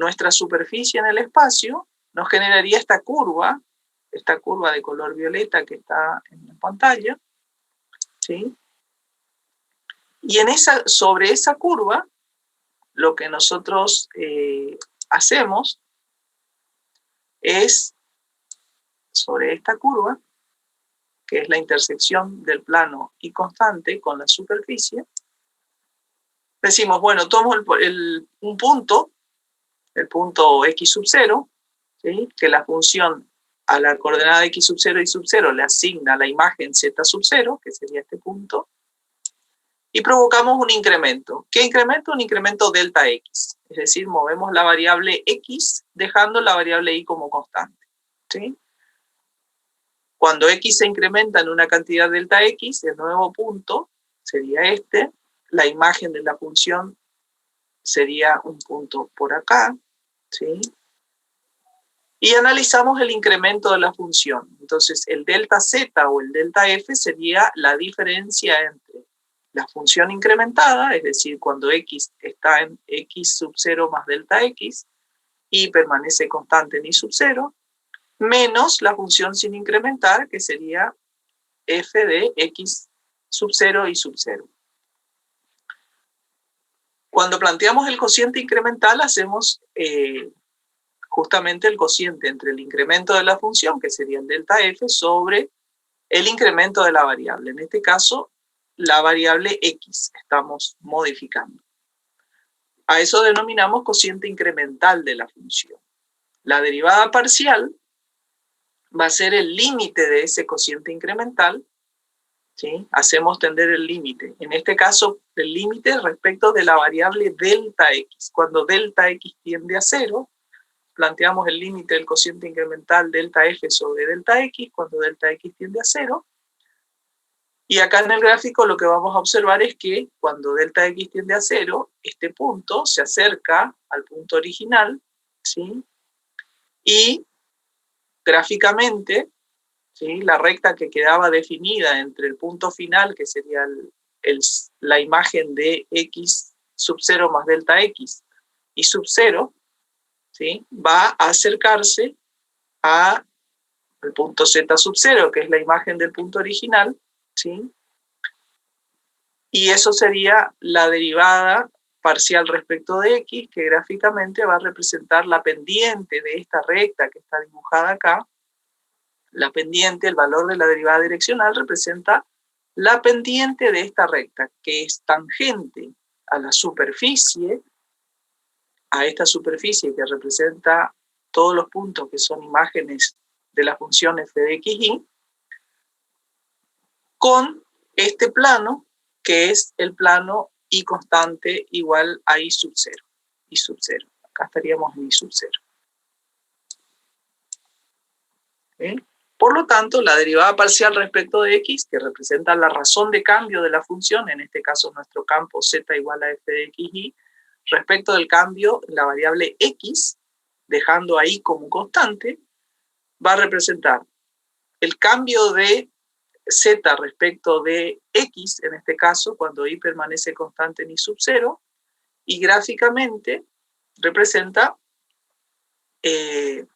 nuestra superficie en el espacio nos generaría esta curva de color violeta que está en la pantalla, ¿sí? Y sobre esa curva, lo que nosotros hacemos es, sobre esta curva, que es la intersección del plano y constante con la superficie, decimos, bueno, tomo un punto, el punto x sub 0, ¿sí? Que la función a la coordenada x sub 0 y sub 0 le asigna la imagen z sub 0, que sería este punto, y provocamos un incremento. ¿Qué incremento? Un incremento delta x, es decir, movemos la variable x dejando la variable y como constante, ¿sí? Cuando x se incrementa en una cantidad delta x, el nuevo punto sería este, la imagen de la función sería un punto por acá, ¿sí? Y analizamos el incremento de la función. Entonces, el delta z o el delta f sería la diferencia entre la función incrementada, es decir, cuando x está en x sub 0 más delta x, y permanece constante en y sub 0, menos la función sin incrementar, que sería f de x sub 0 y sub 0. Cuando planteamos el cociente incremental, hacemos justamente el cociente entre el incremento de la función, que sería el delta f, sobre el incremento de la variable. En este caso, la variable x estamos modificando. A eso denominamos cociente incremental de la función. La derivada parcial va a ser el límite de ese cociente incremental, ¿sí? Hacemos tender el límite. En este caso, el límite respecto de la variable delta x. Cuando delta x tiende a 0, planteamos el límite del cociente incremental delta f sobre delta x, cuando delta x tiende a 0. Y acá en el gráfico lo que vamos a observar es que cuando delta x tiende a 0, este punto se acerca al punto original, ¿sí? Y gráficamente, ¿sí? La recta que quedaba definida entre el punto final, que sería la imagen de x sub 0 más delta x, y sub 0, ¿sí? Va a acercarse al punto z sub 0, que es la imagen del punto original, ¿sí? Y eso sería la derivada parcial respecto de x, que gráficamente va a representar la pendiente de esta recta que está dibujada acá. La pendiente, el valor de la derivada direccional, representa la pendiente de esta recta, que es tangente a la superficie, a esta superficie que representa todos los puntos que son imágenes de la función f de x, y, con este plano, que es el plano y constante igual a y sub 0. Y sub 0. Acá estaríamos en y sub 0. ¿Sí? Por lo tanto, la derivada parcial respecto de x, que representa la razón de cambio de la función, en este caso nuestro campo z igual a f de x, y respecto del cambio en la variable x, dejando ahí como constante, va a representar el cambio de z respecto de x, en este caso, cuando y permanece constante en y sub 0, y gráficamente representa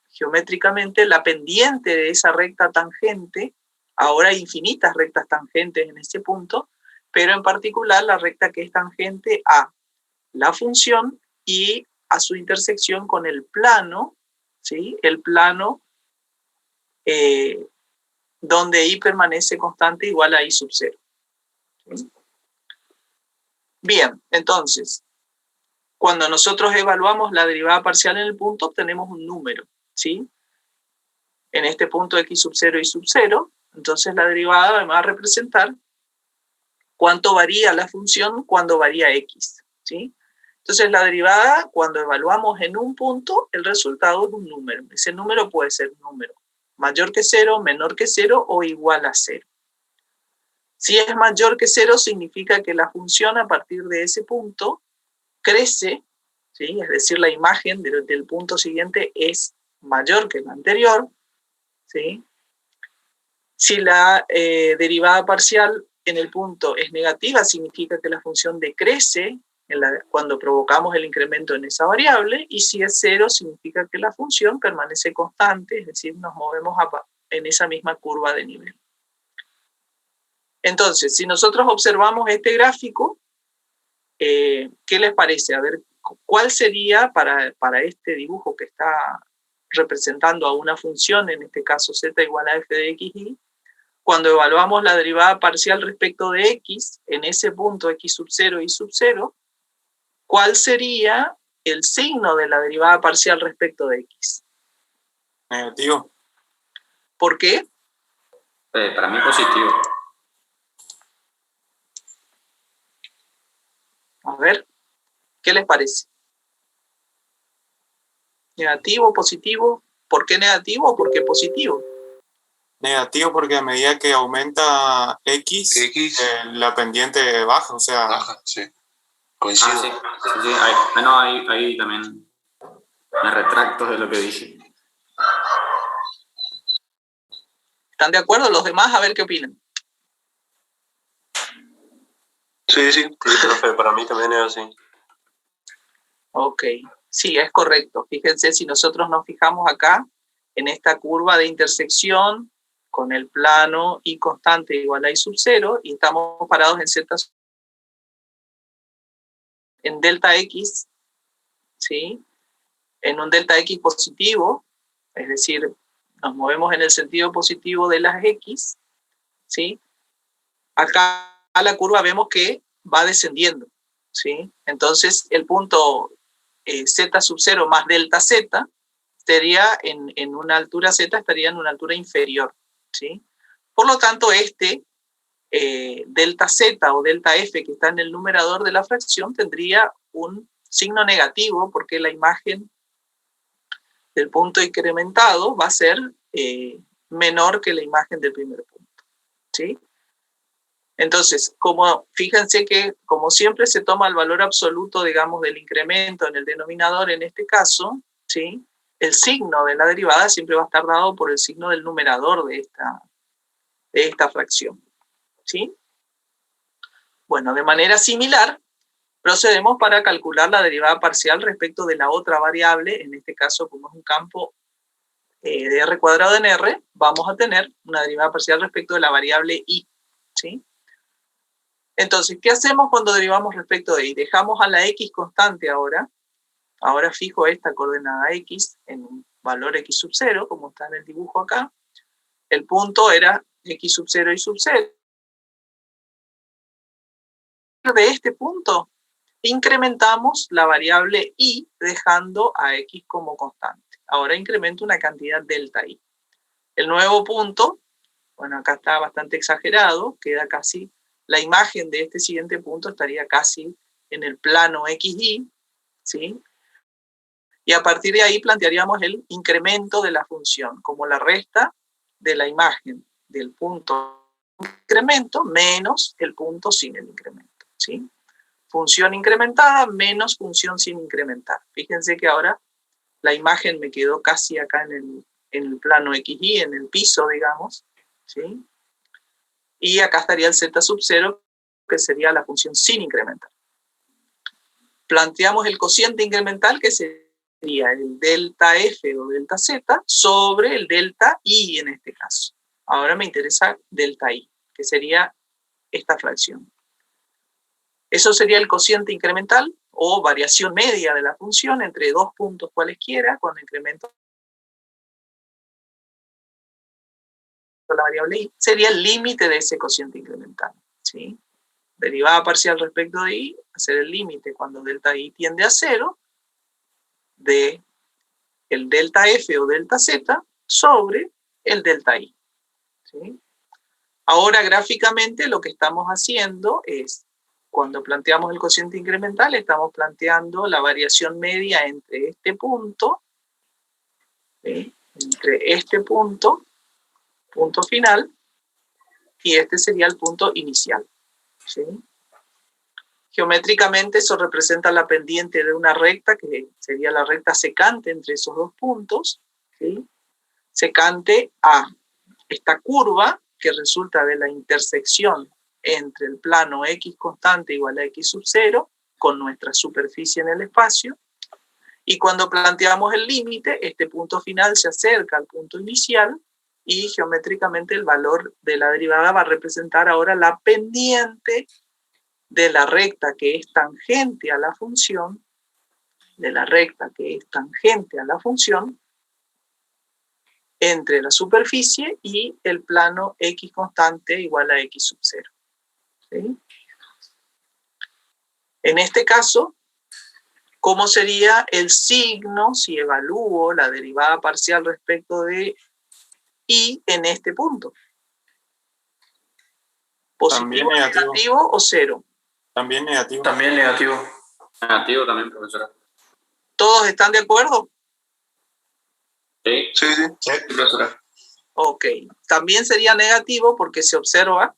geométricamente la pendiente de esa recta tangente. Ahora hay infinitas rectas tangentes en ese punto, pero en particular la recta que es tangente a la función y a su intersección con el plano, ¿sí? El plano donde y permanece constante igual a y sub 0. ¿Sí? Bien, entonces, cuando nosotros evaluamos la derivada parcial en el punto, obtenemos un número, ¿sí? En este punto x sub 0 y sub 0, entonces la derivada va a representar cuánto varía la función cuando varía x, ¿sí? Entonces la derivada, cuando evaluamos en un punto, el resultado es un número. Ese número puede ser un número mayor que 0, menor que 0 o igual a 0. Si es mayor que 0, significa que la función a partir de ese punto crece, ¿sí? Es decir, la imagen del punto siguiente es mayor que la anterior, ¿sí? Si la derivada parcial en el punto es negativa, significa que la función decrece cuando provocamos el incremento en esa variable, y si es 0 significa que la función permanece constante, es decir, nos movemos en esa misma curva de nivel. Entonces, si nosotros observamos este gráfico, ¿qué les parece? A ver, ¿cuál sería para este dibujo que está representando a una función, en este caso z igual a f de x y, cuando evaluamos la derivada parcial respecto de x, en ese punto x sub 0 y sub 0, ¿cuál sería el signo de la derivada parcial respecto de x? Negativo. ¿Por qué? Para mí positivo. A ver, ¿qué les parece? ¿Negativo, positivo? ¿Por qué negativo o por qué positivo? Negativo porque a medida que aumenta x, la pendiente baja, o sea... Baja, sí. Coincido. Ah, sí. No, ahí también me retracto de lo que dije. ¿Están de acuerdo los demás? A ver qué opinan. Sí, profe, para mí también es así. Ok, sí, es correcto. Fíjense, si nosotros nos fijamos acá, en esta curva de intersección con el plano y constante igual a y sub 0, y estamos parados en z en delta x, ¿sí? En un delta x positivo, es decir, nos movemos en el sentido positivo de las x, ¿sí? Acá la curva vemos que va descendiendo, ¿sí? Entonces el punto z sub 0 más delta z estaría en una altura z, estaría en una altura inferior, ¿sí? Por lo tanto, delta z o delta f que está en el numerador de la fracción tendría un signo negativo porque la imagen del punto incrementado va a ser menor que la imagen del primer punto, ¿sí? Entonces, fíjense que como siempre se toma el valor absoluto, digamos, del incremento en el denominador en este caso, ¿sí? El signo de la derivada siempre va a estar dado por el signo del numerador de esta fracción, ¿sí? Bueno, de manera similar, procedemos para calcular la derivada parcial respecto de la otra variable, en este caso, como es un campo de r cuadrado en r, vamos a tener una derivada parcial respecto de la variable y, ¿sí? Entonces, ¿qué hacemos cuando derivamos respecto de y? Dejamos a la x constante ahora fijo esta coordenada x en un valor x sub 0, como está en el dibujo acá. El punto era x sub 0 y sub 0. De este punto, incrementamos la variable y dejando a x como constante. Ahora incremento una cantidad delta y. El nuevo punto, bueno, acá está bastante exagerado, queda casi, la imagen de este siguiente punto estaría casi en el plano XY, ¿sí? Y a partir de ahí plantearíamos el incremento de la función, como la resta de la imagen del punto incremento menos el punto sin el incremento, ¿sí? Función incrementada menos función sin incrementar. Fíjense que ahora la imagen me quedó casi acá en el plano XY, en el piso, digamos, ¿sí? Y acá estaría el z sub 0, que sería la función sin incrementar. Planteamos el cociente incremental, que sería el delta f o delta z sobre el delta y en este caso. Ahora me interesa delta i, que sería esta fracción. Eso sería el cociente incremental o variación media de la función entre dos puntos cualesquiera con incremento de la variable i. Sería el límite de ese cociente incremental, ¿sí? Derivada parcial respecto de i, hacer el límite cuando delta i tiende a 0 de el delta f o delta z sobre el delta i, ¿sí? Ahora gráficamente lo que estamos haciendo es, cuando planteamos el cociente incremental, estamos planteando la variación media entre este punto, ¿sí? Entre este punto final, y este sería el punto inicial, ¿sí? Geométricamente eso representa la pendiente de una recta, que sería la recta secante entre esos dos puntos, ¿sí? Secante a esta curva que resulta de la intersección entre el plano x constante igual a x sub 0 con nuestra superficie en el espacio, y cuando planteamos el límite, este punto final se acerca al punto inicial, y geométricamente el valor de la derivada va a representar ahora la pendiente de la recta que es tangente a la función, entre la superficie y el plano x constante igual a x sub 0. ¿Sí? En este caso, ¿cómo sería el signo si evalúo la derivada parcial respecto de y en este punto? ¿Positivo, negativo o cero? También negativo. También negativo. Negativo también, profesora. ¿Todos están de acuerdo? Sí. Sí, profesora. Ok. También sería negativo porque se observa,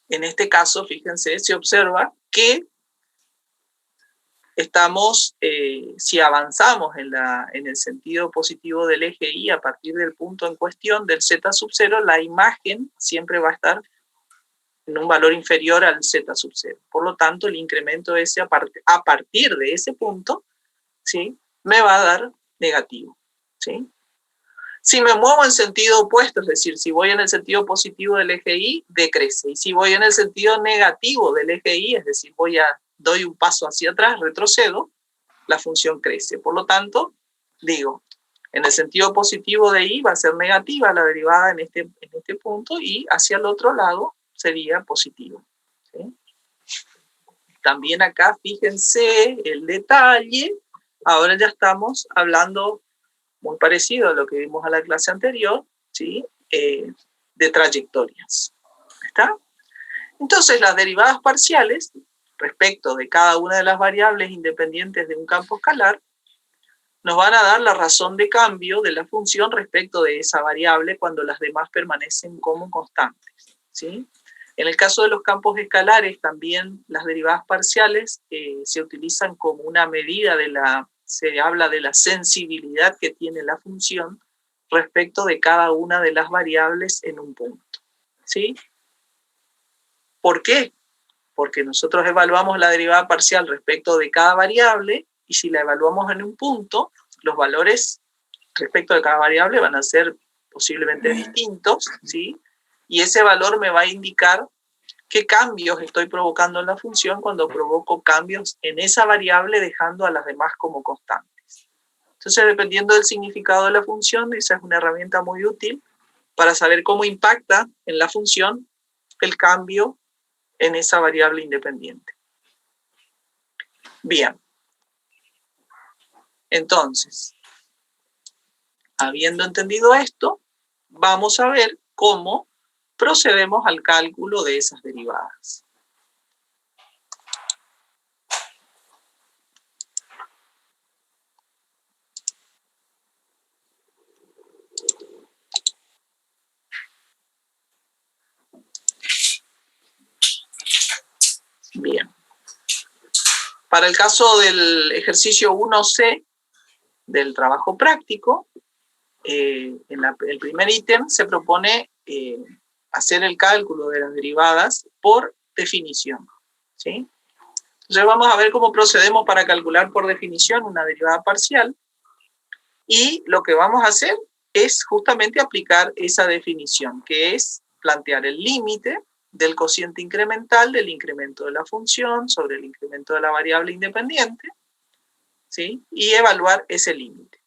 en este caso, fíjense, se observa que estamos, si avanzamos en el sentido positivo del eje Y a partir del punto en cuestión del z sub 0, la imagen siempre va a estar en un valor inferior al z sub 0. Por lo tanto, el incremento ese a partir de ese punto, ¿sí?, me va a dar negativo. ¿Sí? Si me muevo en sentido opuesto, es decir, si voy en el sentido positivo del eje Y, decrece. Y si voy en el sentido negativo del eje Y, es decir, doy un paso hacia atrás, retrocedo, la función crece. Por lo tanto, digo, en el sentido positivo de Y va a ser negativa la derivada en este punto, y hacia el otro lado sería positiva. ¿Sí? También acá, fíjense el detalle. Ahora ya estamos hablando muy parecido a lo que vimos a la clase anterior, ¿sí? De trayectorias. ¿Está? Entonces, las derivadas parciales respecto de cada una de las variables independientes de un campo escalar nos van a dar la razón de cambio de la función respecto de esa variable cuando las demás permanecen como constantes. ¿Sí? En el caso de los campos escalares, también las derivadas parciales se utilizan como una medida se habla de la sensibilidad que tiene la función respecto de cada una de las variables en un punto. ¿Sí? ¿Por qué? Porque nosotros evaluamos la derivada parcial respecto de cada variable, y si la evaluamos en un punto, los valores respecto de cada variable van a ser posiblemente distintos, ¿sí? Y ese valor me va a indicar qué cambios estoy provocando en la función cuando provoco cambios en esa variable dejando a las demás como constantes. Entonces, dependiendo del significado de la función, esa es una herramienta muy útil para saber cómo impacta en la función el cambio en esa variable independiente. Bien. Entonces, habiendo entendido esto, vamos a ver cómo procedemos al cálculo de esas derivadas. Bien. Para el caso del ejercicio 1C del trabajo práctico, en el primer ítem se propone hacer el cálculo de las derivadas por definición. ¿Sí? Entonces vamos a ver cómo procedemos para calcular por definición una derivada parcial, y lo que vamos a hacer es justamente aplicar esa definición, que es plantear el límite del cociente incremental del incremento de la función sobre el incremento de la variable independiente, ¿sí? Y evaluar ese límite.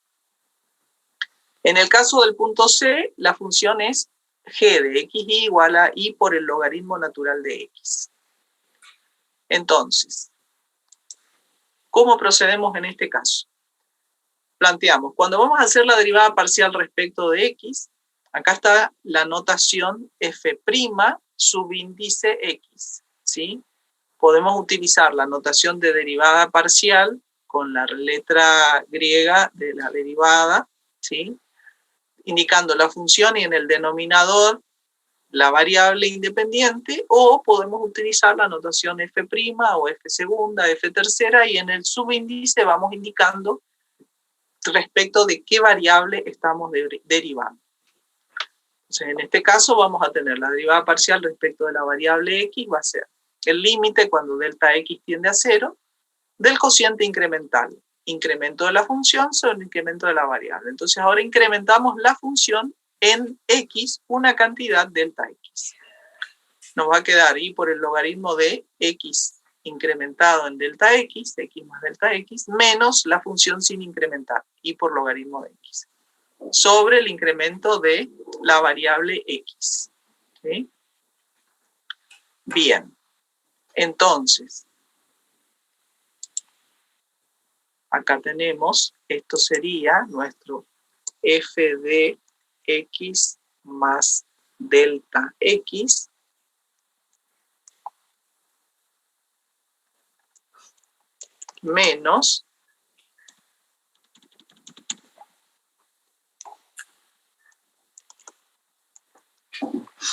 En el caso del punto C, la función es g de xy igual a y por el logaritmo natural de x. Entonces, ¿cómo procedemos en este caso? Planteamos, cuando vamos a hacer la derivada parcial respecto de x, acá está la notación f' subíndice x, ¿sí? Podemos utilizar la notación de derivada parcial con la letra griega de la derivada, ¿sí?, indicando la función y en el denominador la variable independiente, o podemos utilizar la notación f' o f segunda, f tercera, y en el subíndice vamos indicando respecto de qué variable estamos derivando. Entonces, en este caso vamos a tener la derivada parcial respecto de la variable x, va a ser el límite cuando delta x tiende a 0 del cociente incremental. Incremento de la función sobre el incremento de la variable. Entonces ahora incrementamos la función en x una cantidad delta x. Nos va a quedar y por el logaritmo de x incrementado en delta x más delta x, menos la función sin incrementar, y por logaritmo de x, sobre el incremento de la variable x. ¿Sí? Bien, entonces, acá tenemos, esto sería nuestro f de x más delta x menos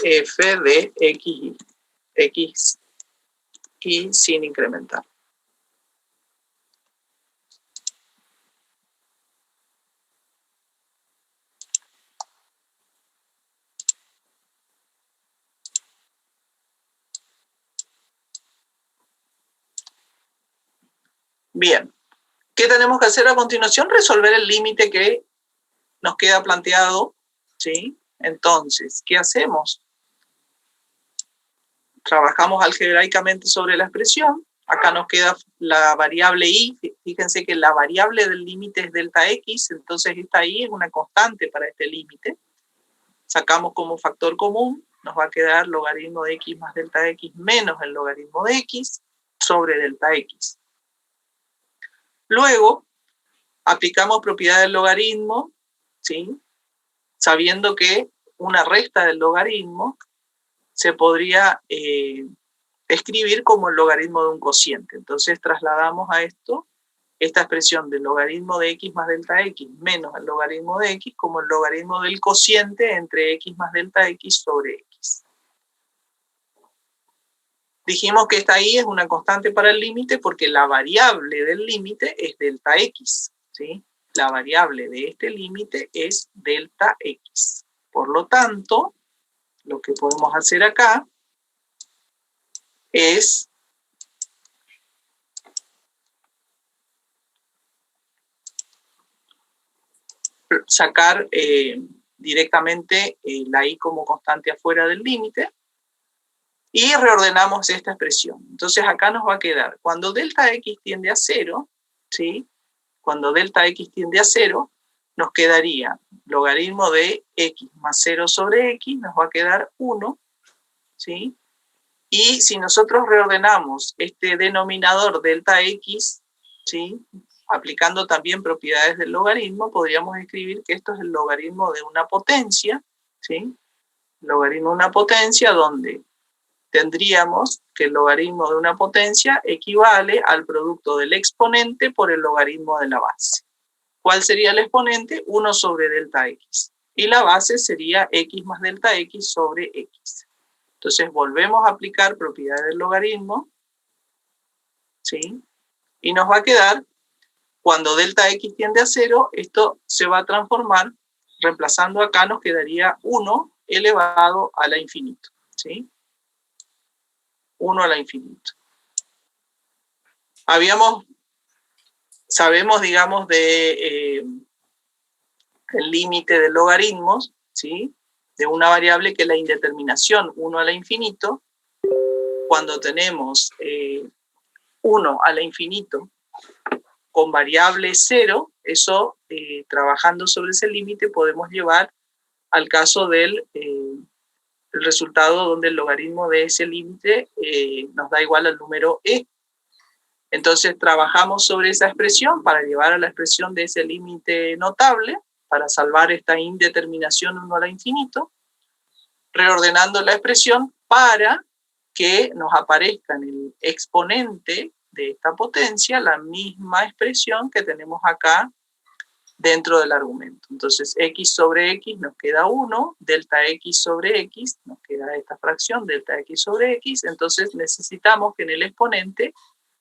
f de x y sin incrementar. Bien, ¿qué tenemos que hacer a continuación? Resolver el límite que nos queda planteado, ¿sí? Entonces, ¿qué hacemos? Trabajamos algebraicamente sobre la expresión. Acá nos queda la variable y. Fíjense que la variable del límite es delta x, entonces esta y es una constante para este límite. Sacamos como factor común, nos va a quedar logaritmo de x más delta x menos el logaritmo de x sobre delta x. Luego, aplicamos propiedad del logaritmo, ¿sí? Sabiendo que una resta del logaritmo se podría escribir como el logaritmo de un cociente. Entonces trasladamos a esto esta expresión del logaritmo de x más delta x menos el logaritmo de x como el logaritmo del cociente entre x más delta x sobre x. Dijimos que esta y es una constante para el límite porque la variable del límite es delta x, ¿sí? La variable de este límite es delta x. Por lo tanto, lo que podemos hacer acá es sacar directamente la y como constante afuera del límite y reordenamos esta expresión. Entonces acá nos va a quedar, cuando delta x tiende a 0, ¿sí? Cuando delta x tiende a 0, nos quedaría logaritmo de x más 0 sobre x, nos va a quedar 1, ¿sí? Y si nosotros reordenamos este denominador delta x, ¿sí? Aplicando también propiedades del logaritmo, podríamos escribir que esto es el logaritmo de una potencia, ¿sí? Logaritmo de una potencia donde tendríamos que el logaritmo de una potencia equivale al producto del exponente por el logaritmo de la base. ¿Cuál sería el exponente? 1 sobre delta x. Y la base sería x más delta x sobre x. Entonces volvemos a aplicar propiedades del logaritmo, ¿sí? Y nos va a quedar, cuando delta x tiende a 0, esto se va a transformar, reemplazando acá nos quedaría 1 elevado a la infinito, ¿sí? 1 a la infinito. Sabemos, digamos, el límite de logaritmos, ¿sí? De una variable que es la indeterminación 1 a la infinito. Cuando tenemos 1 a la infinito con variable 0, eso, trabajando sobre ese límite, podemos llevar al caso del el resultado donde el logaritmo de ese límite nos da igual al número e. Entonces trabajamos sobre esa expresión para llevar a la expresión de ese límite notable, para salvar esta indeterminación 1 a la infinito, reordenando la expresión para que nos aparezca en el exponente de esta potencia la misma expresión que tenemos acá dentro del argumento. Entonces x sobre x nos queda 1, delta x sobre x nos queda esta fracción, delta x sobre x, entonces necesitamos que en el exponente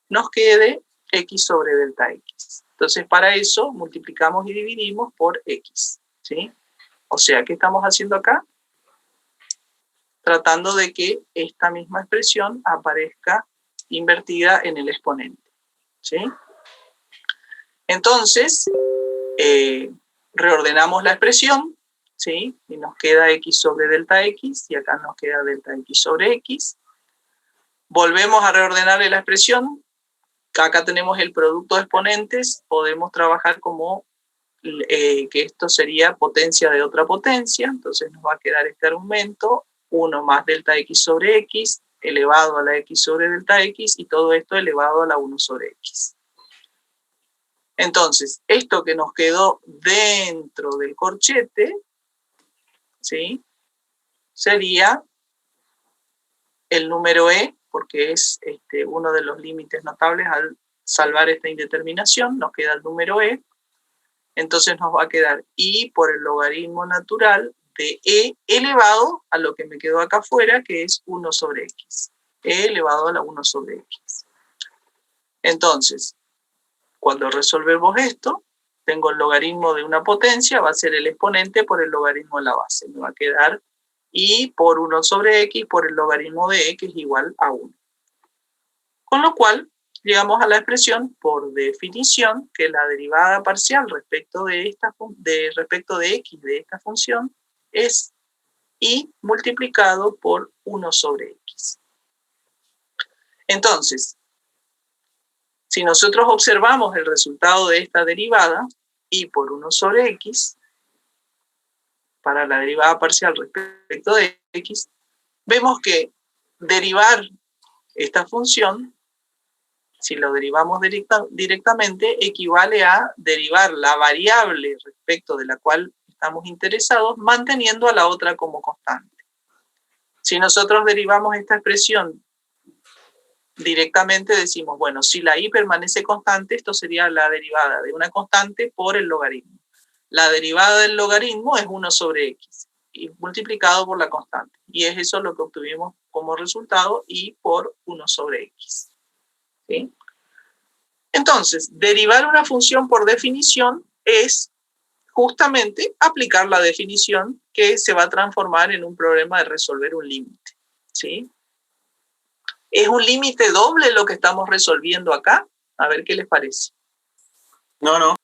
nos quede x sobre delta x. Entonces para eso multiplicamos y dividimos por x, ¿sí? O sea, ¿qué estamos haciendo acá? tratando de que esta misma expresión aparezca invertida en el exponente, ¿sí? Entonces, reordenamos la expresión, ¿sí? Y nos queda x sobre delta x, y acá nos queda delta x sobre x. Volvemos a reordenarle la expresión. Acá tenemos el producto de exponentes, podemos trabajar como que esto sería potencia de otra potencia, entonces nos va a quedar este argumento, 1 más delta x sobre x, elevado a la x sobre delta x, y todo esto elevado a la 1 sobre x. Entonces, esto que nos quedó dentro del corchete, ¿sí?, sería el número e, porque es uno de los límites notables al salvar esta indeterminación, nos queda el número e. Entonces nos va a quedar i por el logaritmo natural de e elevado a lo que me quedó acá afuera, que es 1 sobre x. E elevado a la 1 sobre x. Entonces, cuando resolvemos esto, tengo el logaritmo de una potencia, va a ser el exponente por el logaritmo de la base. Me va a quedar i por 1 sobre x por el logaritmo de e, que es igual a 1. Con lo cual, llegamos a la expresión, por definición, que la derivada parcial respecto de x de esta función es i multiplicado por 1 sobre x. Entonces, si nosotros observamos el resultado de esta derivada, i por 1 sobre x, para la derivada parcial respecto de x, vemos que derivar esta función, si lo derivamos directamente, equivale a derivar la variable respecto de la cual estamos interesados, manteniendo a la otra como constante. Si nosotros derivamos esta expresión directamente, decimos, bueno, si la i permanece constante, esto sería la derivada de una constante por el logaritmo. La derivada del logaritmo es 1 sobre x, y multiplicado por la constante. Y es eso lo que obtuvimos como resultado, i por 1 sobre x. ¿Sí? Entonces, derivar una función por definición es justamente aplicar la definición que se va a transformar en un problema de resolver un límite. ¿Sí? ¿Es un límite doble lo que estamos resolviendo acá? A ver qué les parece. No.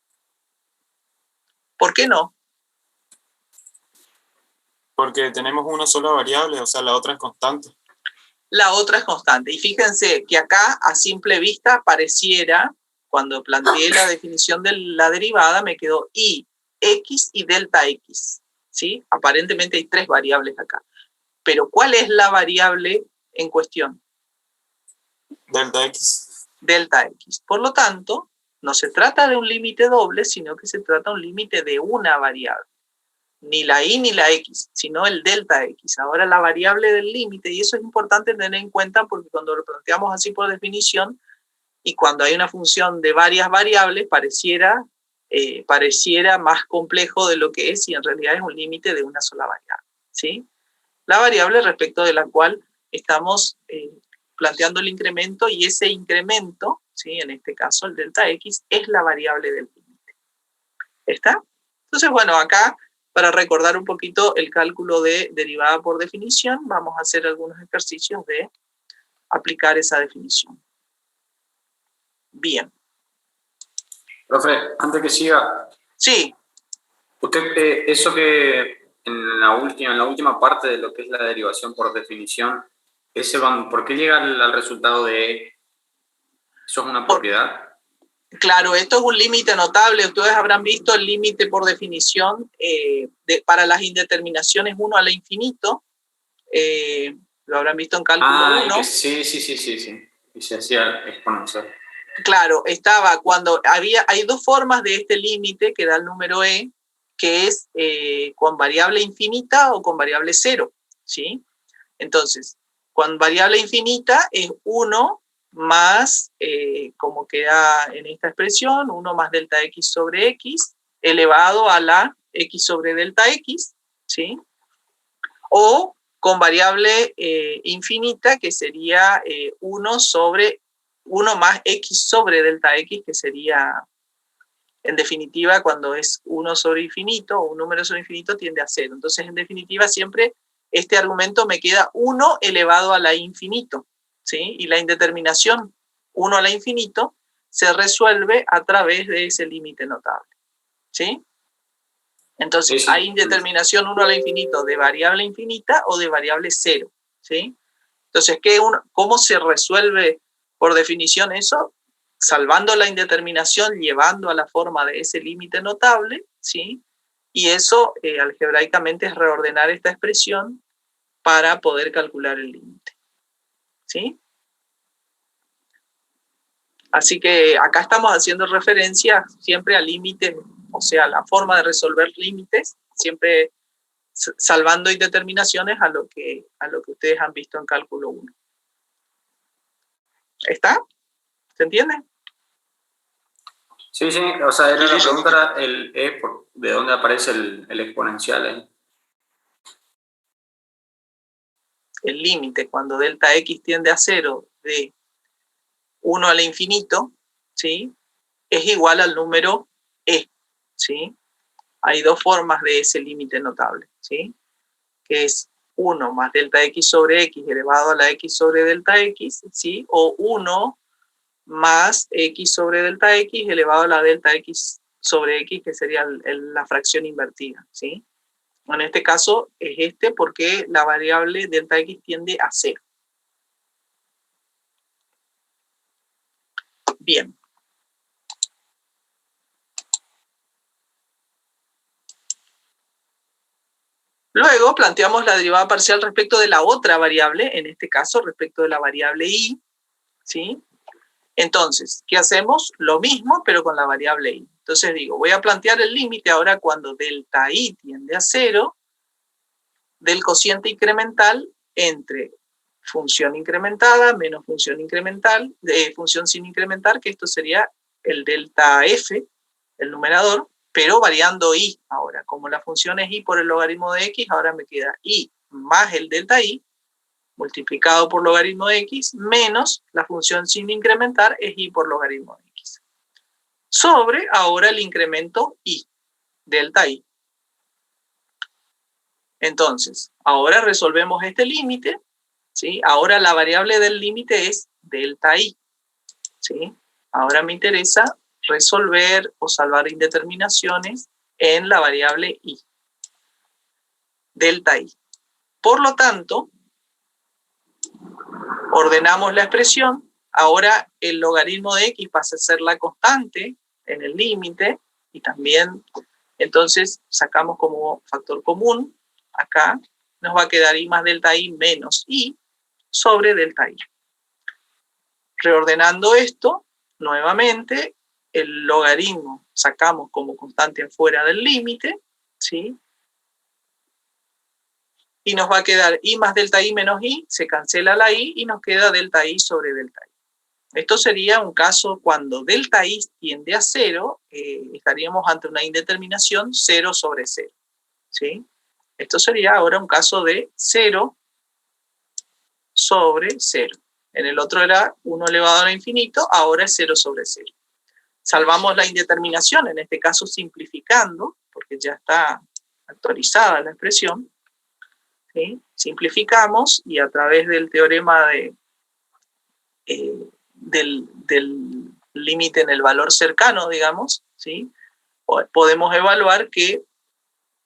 ¿Por qué no? Porque tenemos una sola variable, o sea, la otra es constante. La otra es constante. Y fíjense que acá, a simple vista, pareciera, cuando planteé la definición de la derivada, me quedó i, x y delta x. ¿Sí? Aparentemente hay 3 variables acá. Pero ¿cuál es la variable en cuestión? Delta x. Delta x. Por lo tanto, no se trata de un límite doble, sino que se trata de un límite de una variable. Ni la y ni la x, sino el delta x. Ahora la variable del límite, y eso es importante tener en cuenta porque cuando lo planteamos así por definición, y cuando hay una función de varias variables, pareciera más complejo de lo que es, y en realidad es un límite de una sola variable. ¿Sí? La variable respecto de la cual estamos planteando el incremento, y ese incremento, ¿sí?, en este caso el delta x, es la variable del límite. ¿Está? Entonces, bueno, acá, para recordar un poquito el cálculo de derivada por definición, vamos a hacer algunos ejercicios de aplicar esa definición. Bien. Profe, antes que siga. Sí. Usted, eso que en la última parte de lo que es la derivación por definición, ¿por qué llega al resultado de E? ¿Eso es una propiedad? Claro, esto es un límite notable. Ustedes habrán visto el límite por definición para las indeterminaciones 1 a la infinito. Lo habrán visto en cálculo 1. Sí. Y se hacía exponencial. Claro, estaba cuando hay 2 formas de este límite que da el número e, que es con variable infinita o con variable 0. ¿Sí? Entonces, con variable infinita es 1 más, como queda en esta expresión, 1 más delta x sobre x, elevado a la x sobre delta x, ¿sí? O con variable infinita, que sería 1 más x sobre delta x, que sería, en definitiva, cuando es 1 sobre infinito, o un número sobre infinito, tiende a 0. Entonces, en definitiva, siempre este argumento me queda 1 elevado a la infinito, ¿sí? Y la indeterminación 1 a la infinito se resuelve a través de ese límite notable, ¿sí? Entonces, sí. hay indeterminación 1 a la infinito de variable infinita o de variable 0, ¿sí? Entonces, ¿cómo se resuelve por definición eso? Salvando la indeterminación, llevando a la forma de ese límite notable, ¿sí? Y eso algebraicamente es reordenar esta expresión para poder calcular el límite, ¿sí? Así que acá estamos haciendo referencia siempre al límite, o sea, la forma de resolver límites, siempre salvando indeterminaciones a lo que ustedes han visto en cálculo 1. ¿Está? ¿Se entiende? Sí, o sea, la pregunta era de dónde aparece el exponencial ahí. El límite, cuando delta x tiende a 0 de 1 al infinito, ¿sí? Es igual al número e, ¿sí? Hay dos formas de ese límite notable, ¿sí? Que es 1 más delta x sobre x elevado a la x sobre delta x, ¿sí? O 1 más x sobre delta x elevado a la delta x sobre x, que sería la fracción invertida, ¿sí? En este caso es porque la variable delta x tiende a 0. Bien. Luego planteamos la derivada parcial respecto de la otra variable, en este caso respecto de la variable y, ¿sí? Entonces, ¿qué hacemos? Lo mismo, pero con la variable y. Entonces digo, voy a plantear el límite ahora cuando delta i tiende a 0 del cociente incremental entre función incrementada menos función incremental, función sin incrementar, que esto sería el delta f, el numerador, pero variando i ahora. Como la función es i por el logaritmo de x, ahora me queda i más el delta i, multiplicado por logaritmo de x, menos la función sin incrementar, es i por logaritmo de x. Sobre ahora el incremento i, delta i. Entonces, ahora resolvemos este límite, ¿sí? Ahora la variable del límite es delta i, ¿sí? Ahora me interesa resolver o salvar indeterminaciones en la variable i, delta i. Por lo tanto, ordenamos la expresión, ahora el logaritmo de x pasa a ser la constante en el límite, y también, entonces, sacamos como factor común, acá, nos va a quedar i más delta i menos i sobre delta i. Reordenando esto, nuevamente, el logaritmo sacamos como constante afuera del límite, ¿sí? Y nos va a quedar i más delta i menos i, se cancela la i y nos queda delta i sobre delta i. Esto sería un caso cuando delta i tiende a 0, estaríamos ante una indeterminación 0 sobre 0, ¿sí? Esto sería ahora un caso de 0 sobre 0. En el otro era 1 elevado al infinito, ahora es 0 sobre 0. Salvamos la indeterminación, en este caso simplificando, porque ya está actualizada la expresión, ¿sí? Simplificamos y a través del teorema del límite en el valor cercano, digamos, ¿sí? Podemos evaluar que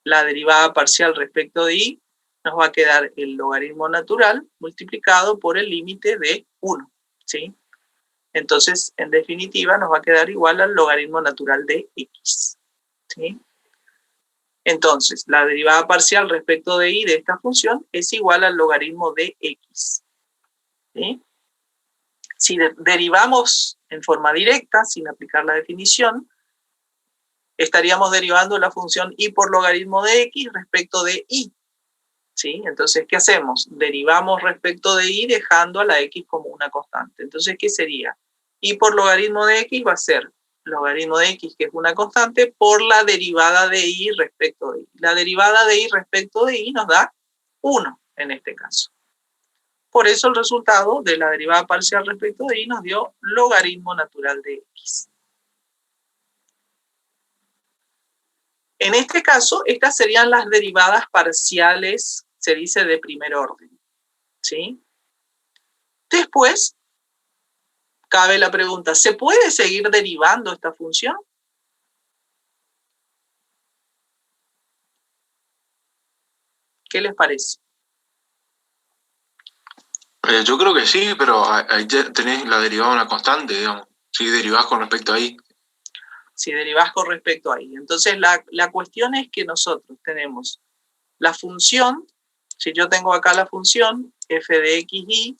la derivada parcial respecto de i nos va a quedar el logaritmo natural multiplicado por el límite de 1, ¿sí? Entonces, en definitiva, nos va a quedar igual al logaritmo natural de x, ¿sí? Entonces, la derivada parcial respecto de i de esta función es igual al logaritmo de x, ¿sí? Si derivamos en forma directa, sin aplicar la definición, estaríamos derivando la función i por logaritmo de x respecto de i, ¿sí? Entonces, ¿qué hacemos? Derivamos respecto de i dejando a la x como una constante. Entonces, ¿qué sería? I por logaritmo de x va a ser logaritmo de x, que es una constante, por la derivada de i respecto de i. La derivada de i respecto de i nos da 1 en este caso. Por eso el resultado de la derivada parcial respecto de i nos dio logaritmo natural de x. En este caso, estas serían las derivadas parciales se dice de primer orden, ¿sí? Después, cabe la pregunta, ¿se puede seguir derivando esta función? ¿Qué les parece? Yo creo que sí, pero ahí tenés la derivada de una constante, digamos. Si derivás con respecto a y. Si derivás con respecto a y. Entonces, la cuestión es que nosotros tenemos la función, si yo tengo acá la función f de x, y,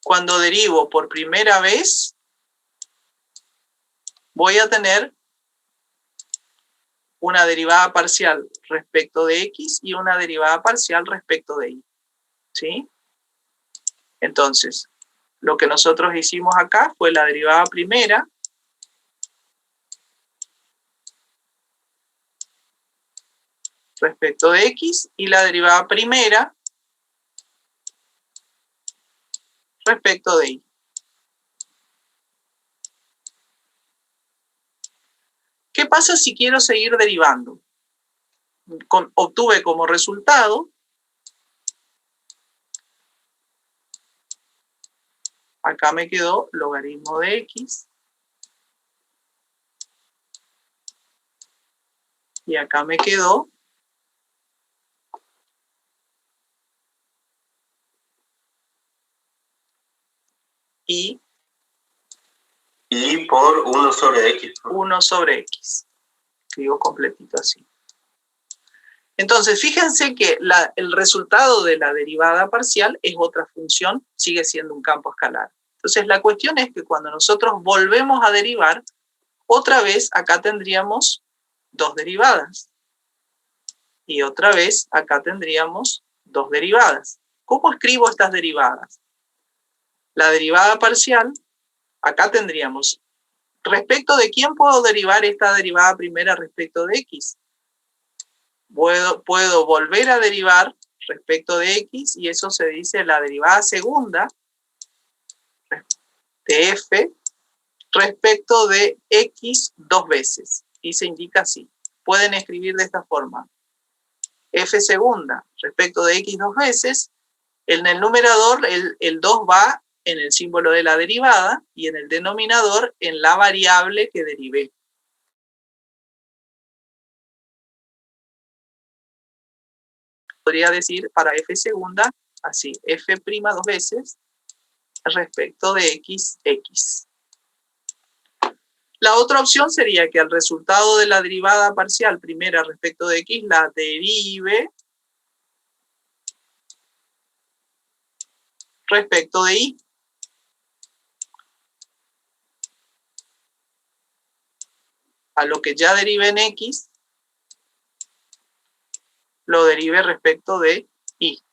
cuando derivo por primera vez, voy a tener una derivada parcial respecto de x y una derivada parcial respecto de y. ¿Sí? Entonces, lo que nosotros hicimos acá fue la derivada primera respecto de x y la derivada primera respecto de y. ¿Qué pasa si quiero seguir derivando? Obtuve como resultado, acá me quedó logaritmo de x, y acá me quedó y por 1 sobre x. 1 sobre x. Escribo completito así. Entonces, fíjense que el resultado de la derivada parcial es otra función, sigue siendo un campo escalar. Entonces, la cuestión es que cuando nosotros volvemos a derivar, otra vez acá tendríamos dos derivadas. Y otra vez acá tendríamos dos derivadas. ¿Cómo escribo estas derivadas? La derivada parcial, acá tendríamos, ¿respecto de quién puedo derivar esta derivada primera respecto de x? Puedo volver a derivar respecto de x, y eso se dice la derivada segunda de f respecto de x dos veces. Y se indica así. Pueden escribir de esta forma. F segunda respecto de x dos veces. En el numerador, el 2 va en el símbolo de la derivada, y en el denominador en la variable que derivé. Podría decir para f segunda así, f' dos veces respecto de x, x. La otra opción sería que al resultado de la derivada parcial primera respecto de x la derive respecto de y. A lo que ya derive en x, lo derive respecto de y.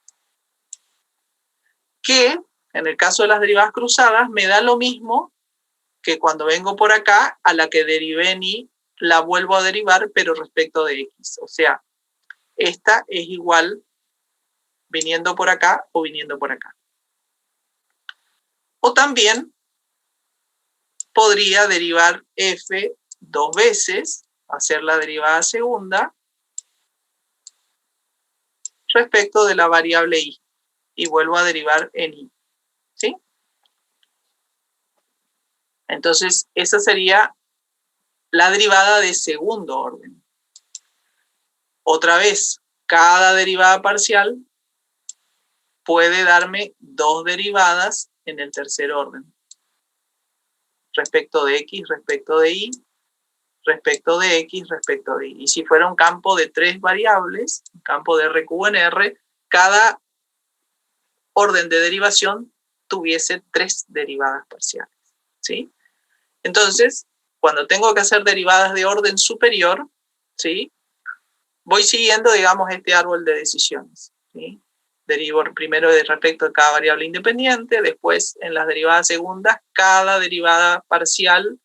Que, en el caso de las derivadas cruzadas, me da lo mismo que cuando vengo por acá, a la que derivé en y, la vuelvo a derivar, pero respecto de x. O sea, esta es igual viniendo por acá o viniendo por acá. O también podría derivar f dos veces, hacer la derivada segunda, respecto de la variable y. Y vuelvo a derivar en y. ¿Sí? Entonces, esa sería la derivada de segundo orden. Otra vez, cada derivada parcial puede darme dos derivadas en el tercer orden. Respecto de x, respecto de y, respecto de x, respecto de y. Y si fuera un campo de tres variables, un campo de RQ en R, cada orden de derivación tuviese tres derivadas parciales. ¿Sí? Entonces, cuando tengo que hacer derivadas de orden superior, ¿sí?, voy siguiendo, digamos, este árbol de decisiones. ¿Sí? Derivo primero respecto de cada variable independiente, después en las derivadas segundas, cada derivada parcial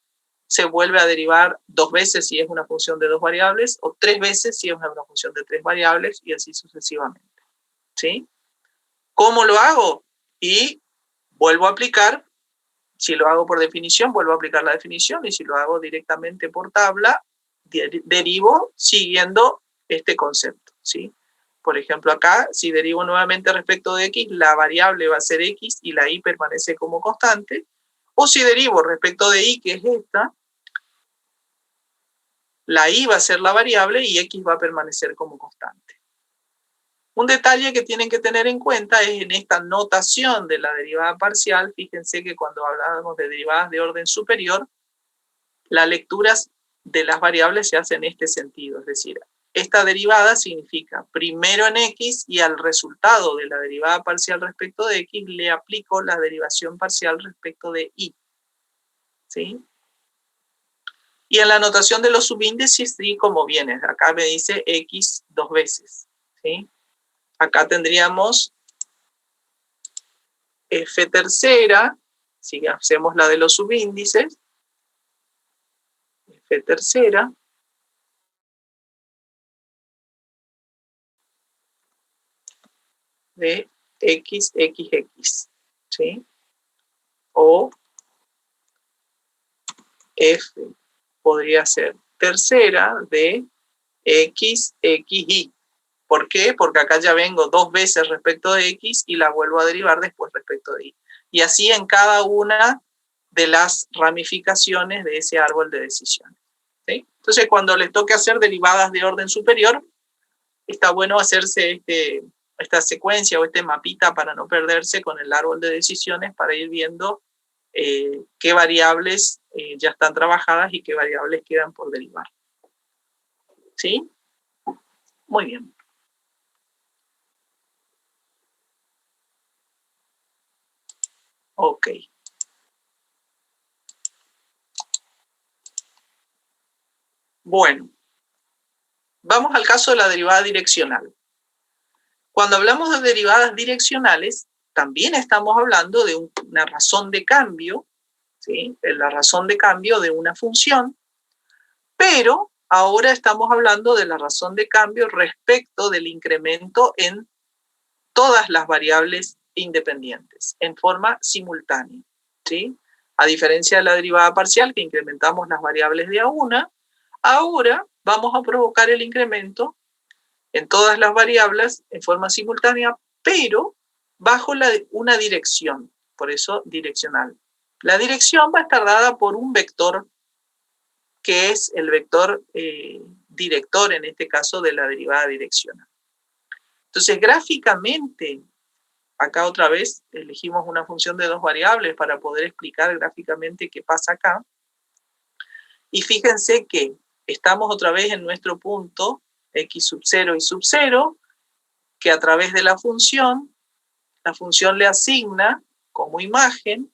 se vuelve a derivar dos veces si es una función de dos variables, o tres veces si es una función de tres variables, y así sucesivamente. ¿Sí? ¿Cómo lo hago? Y vuelvo a aplicar. Si lo hago por definición, vuelvo a aplicar la definición, y si lo hago directamente por tabla, derivo siguiendo este concepto, ¿sí? Por ejemplo, acá, si derivo nuevamente respecto de x, la variable va a ser x y la y permanece como constante. O si derivo respecto de y, que es esta, la y va a ser la variable y x va a permanecer como constante. Un detalle que tienen que tener en cuenta es en esta notación de la derivada parcial. Fíjense que cuando hablábamos de derivadas de orden superior, las lecturas de las variables se hacen en este sentido. Es decir, esta derivada significa primero en x y al resultado de la derivada parcial respecto de x le aplico la derivación parcial respecto de y. ¿Sí? Y en la notación de los subíndices, sí, como viene. Acá me dice x 2 veces. ¿Sí? Acá tendríamos f tercera, si hacemos la de los subíndices, f tercera, de xxx, ¿sí? O f podría ser tercera de xxy. ¿Por qué? Porque acá ya vengo 2 veces respecto de x y la vuelvo a derivar después respecto de y. Y así en cada una de las ramificaciones de ese árbol de decisiones. ¿Sí? Entonces, cuando les toque hacer derivadas de orden superior, está bueno hacerse esta secuencia o este mapita para no perderse con el árbol de decisiones, para ir viendo qué variables ya están trabajadas y qué variables quedan por derivar. ¿Sí? Muy bien. Ok. Bueno, vamos al caso de la derivada direccional. Cuando hablamos de derivadas direccionales, también estamos hablando de una razón de cambio, ¿sí? La razón de cambio de una función, pero ahora estamos hablando de la razón de cambio respecto del incremento en todas las variables independientes, en forma simultánea, ¿sí? A diferencia de la derivada parcial, que incrementamos las variables de a una, ahora vamos a provocar el incremento en todas las variables en forma simultánea, pero bajo una dirección, por eso direccional. La dirección va a estar dada por un vector que es el vector director, en este caso, de la derivada direccional. Entonces, gráficamente, acá otra vez elegimos una función de 2 variables para poder explicar gráficamente qué pasa acá. Y fíjense que estamos otra vez en nuestro punto x sub 0 y sub 0, que a través de la función le asigna como imagen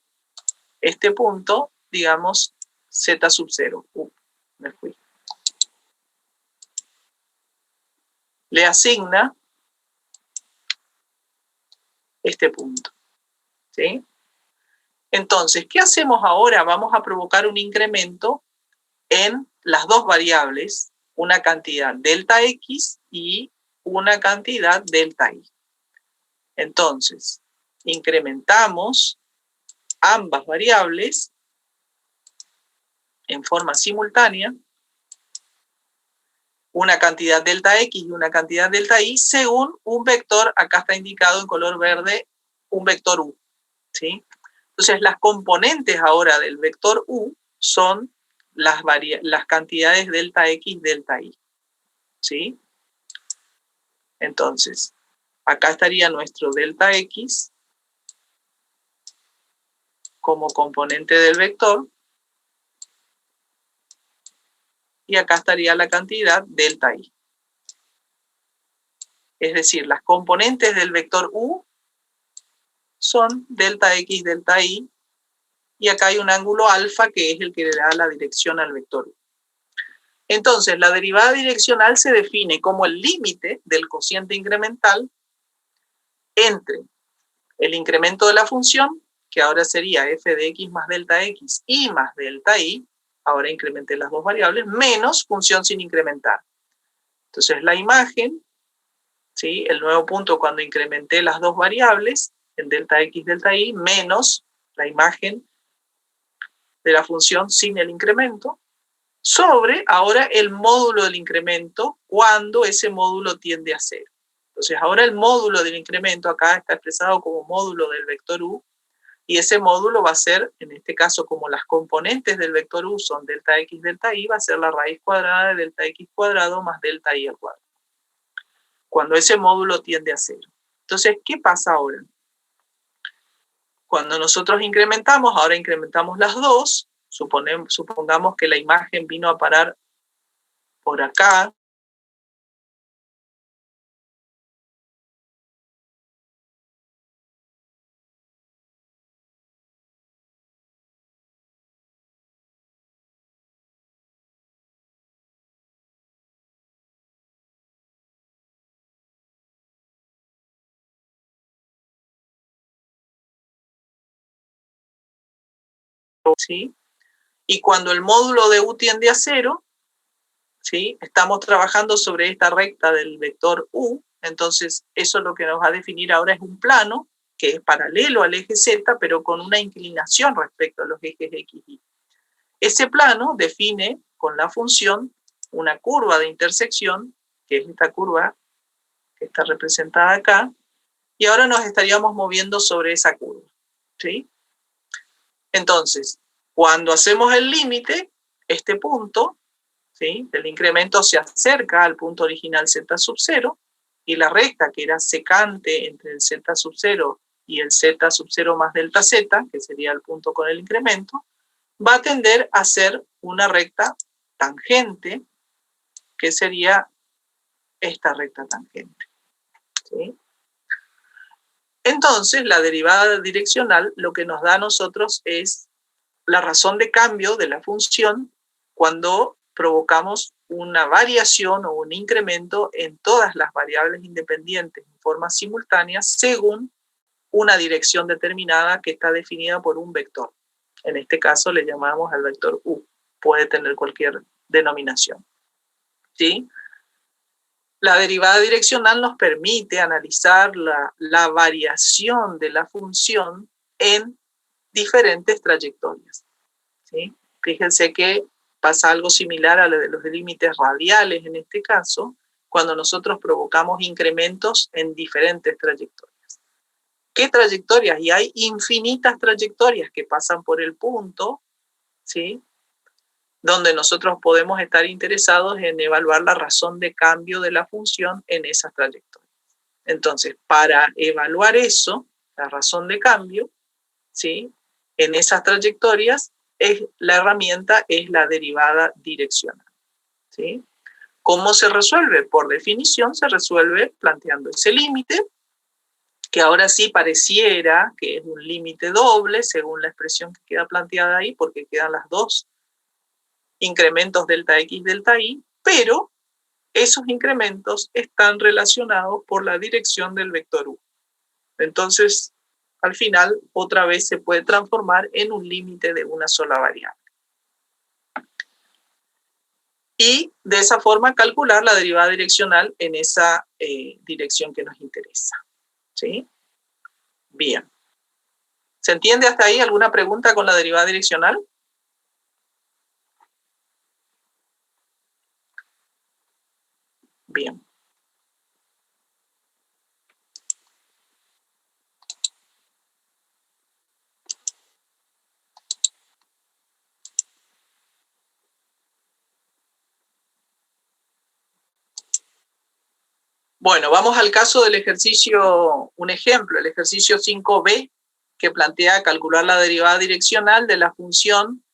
este punto, digamos, z sub 0. Me fui. Le asigna este punto. ¿Sí? Entonces, ¿qué hacemos ahora? Vamos a provocar un incremento en las 2 variables, una cantidad delta x y una cantidad delta y. Entonces, incrementamos ambas variables en forma simultánea, una cantidad delta x y una cantidad delta y, según un vector, acá está indicado en color verde, un vector u. ¿Sí? Entonces, las componentes ahora del vector u son las cantidades delta x, delta y. ¿Sí? Entonces, acá estaría nuestro delta x como componente del vector, y acá estaría la cantidad delta y. Es decir, las componentes del vector u son delta x, delta y, y acá hay un ángulo alfa que es el que le da la dirección al vector u. Entonces, la derivada direccional se define como el límite del cociente incremental entre el incremento de la función, que ahora sería f de x más delta x y más delta y, ahora incrementé las 2 variables, menos función sin incrementar. Entonces, la imagen, ¿sí? El nuevo punto cuando incrementé las 2 variables, en delta x, delta y, menos la imagen de la función sin el incremento, sobre ahora el módulo del incremento cuando ese módulo tiende a 0. Entonces ahora el módulo del incremento acá está expresado como módulo del vector u, y ese módulo va a ser, en este caso, como las componentes del vector u son delta x, delta y, va a ser la raíz cuadrada de delta x cuadrado más delta y al cuadrado, cuando ese módulo tiende a 0. Entonces, ¿qué pasa ahora? Cuando nosotros incrementamos, ahora incrementamos las dos, supongamos que la imagen vino a parar por acá, ¿sí? Y cuando el módulo de u tiende a 0, ¿sí? Estamos trabajando sobre esta recta del vector u, entonces eso lo que nos va a definir ahora es un plano que es paralelo al eje z, pero con una inclinación respecto a los ejes x y y. Ese plano define con la función una curva de intersección, que es esta curva que está representada acá, y ahora nos estaríamos moviendo sobre esa curva, ¿sí? Entonces, cuando hacemos el límite, este punto, ¿sí?, del incremento se acerca al punto original z sub 0, y la recta que era secante entre el z sub 0 y el z sub 0 más delta z, que sería el punto con el incremento, va a tender a ser una recta tangente, que sería esta recta tangente, ¿sí? Entonces, la derivada direccional lo que nos da a nosotros es la razón de cambio de la función cuando provocamos una variación o un incremento en todas las variables independientes en forma simultánea según una dirección determinada que está definida por un vector. En este caso le llamamos al vector u. Puede tener cualquier denominación, ¿sí? La derivada direccional nos permite analizar la variación de la función en diferentes trayectorias, ¿sí? Fíjense que pasa algo similar a lo de los límites radiales en este caso, cuando nosotros provocamos incrementos en diferentes trayectorias. ¿Qué trayectorias? Y hay infinitas trayectorias que pasan por el punto, ¿sí?, donde nosotros podemos estar interesados en evaluar la razón de cambio de la función en esas trayectorias. Entonces, para evaluar eso, la razón de cambio, ¿sí?, en esas trayectorias, la herramienta es la derivada direccional, ¿sí? ¿Cómo se resuelve? Por definición se resuelve planteando ese límite, que ahora sí pareciera que es un límite doble, según la expresión que queda planteada ahí, porque quedan las dos incrementos delta x, delta y, pero esos incrementos están relacionados por la dirección del vector u. Entonces, al final, otra vez se puede transformar en un límite de una sola variable. Y de esa forma calcular la derivada direccional en esa dirección que nos interesa, ¿sí? Bien. ¿Se entiende hasta ahí? ¿Alguna pregunta con la derivada direccional? Bien. Bueno, vamos al caso del ejercicio, un ejemplo, el ejercicio 5b, que plantea calcular la derivada direccional de la función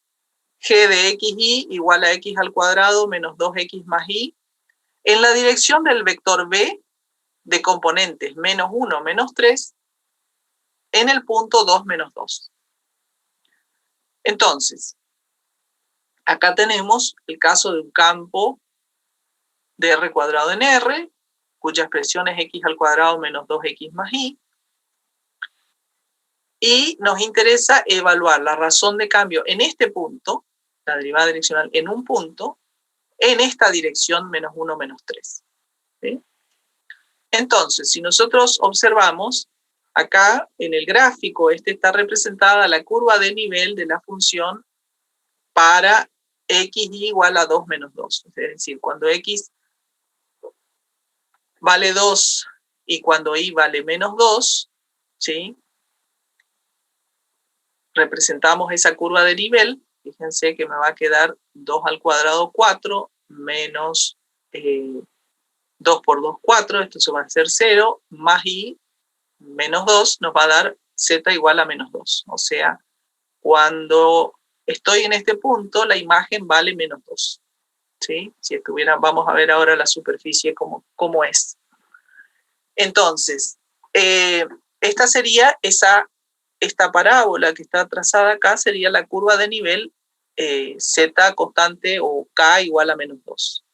g de xy igual a x al cuadrado menos 2x más y, en la dirección del vector b de componentes menos 1, menos 3, en el punto 2, menos 2. Entonces, acá tenemos el caso de un campo de R cuadrado en R, cuya expresión es x al cuadrado menos 2x más y, y nos interesa evaluar la razón de cambio en este punto, la derivada direccional en un punto, en esta dirección menos 1, menos 3. ¿Sí? Entonces, si nosotros observamos, acá en el gráfico está representada la curva de nivel de la función para x igual a 2 menos 2. Es decir, cuando x vale 2 y cuando i vale menos 2, ¿sí? Representamos esa curva de nivel. Fíjense que me va a quedar 2 al cuadrado 4 menos 2 por 2, 4. Esto se va a hacer 0, más i menos 2 nos va a dar z igual a menos 2. O sea, cuando estoy en este punto, la imagen vale menos 2. ¿Sí? Si estuviera, vamos a ver ahora la superficie cómo es. Entonces, esta sería esta parábola que está trazada acá, sería la curva de nivel z constante o k igual a menos 2.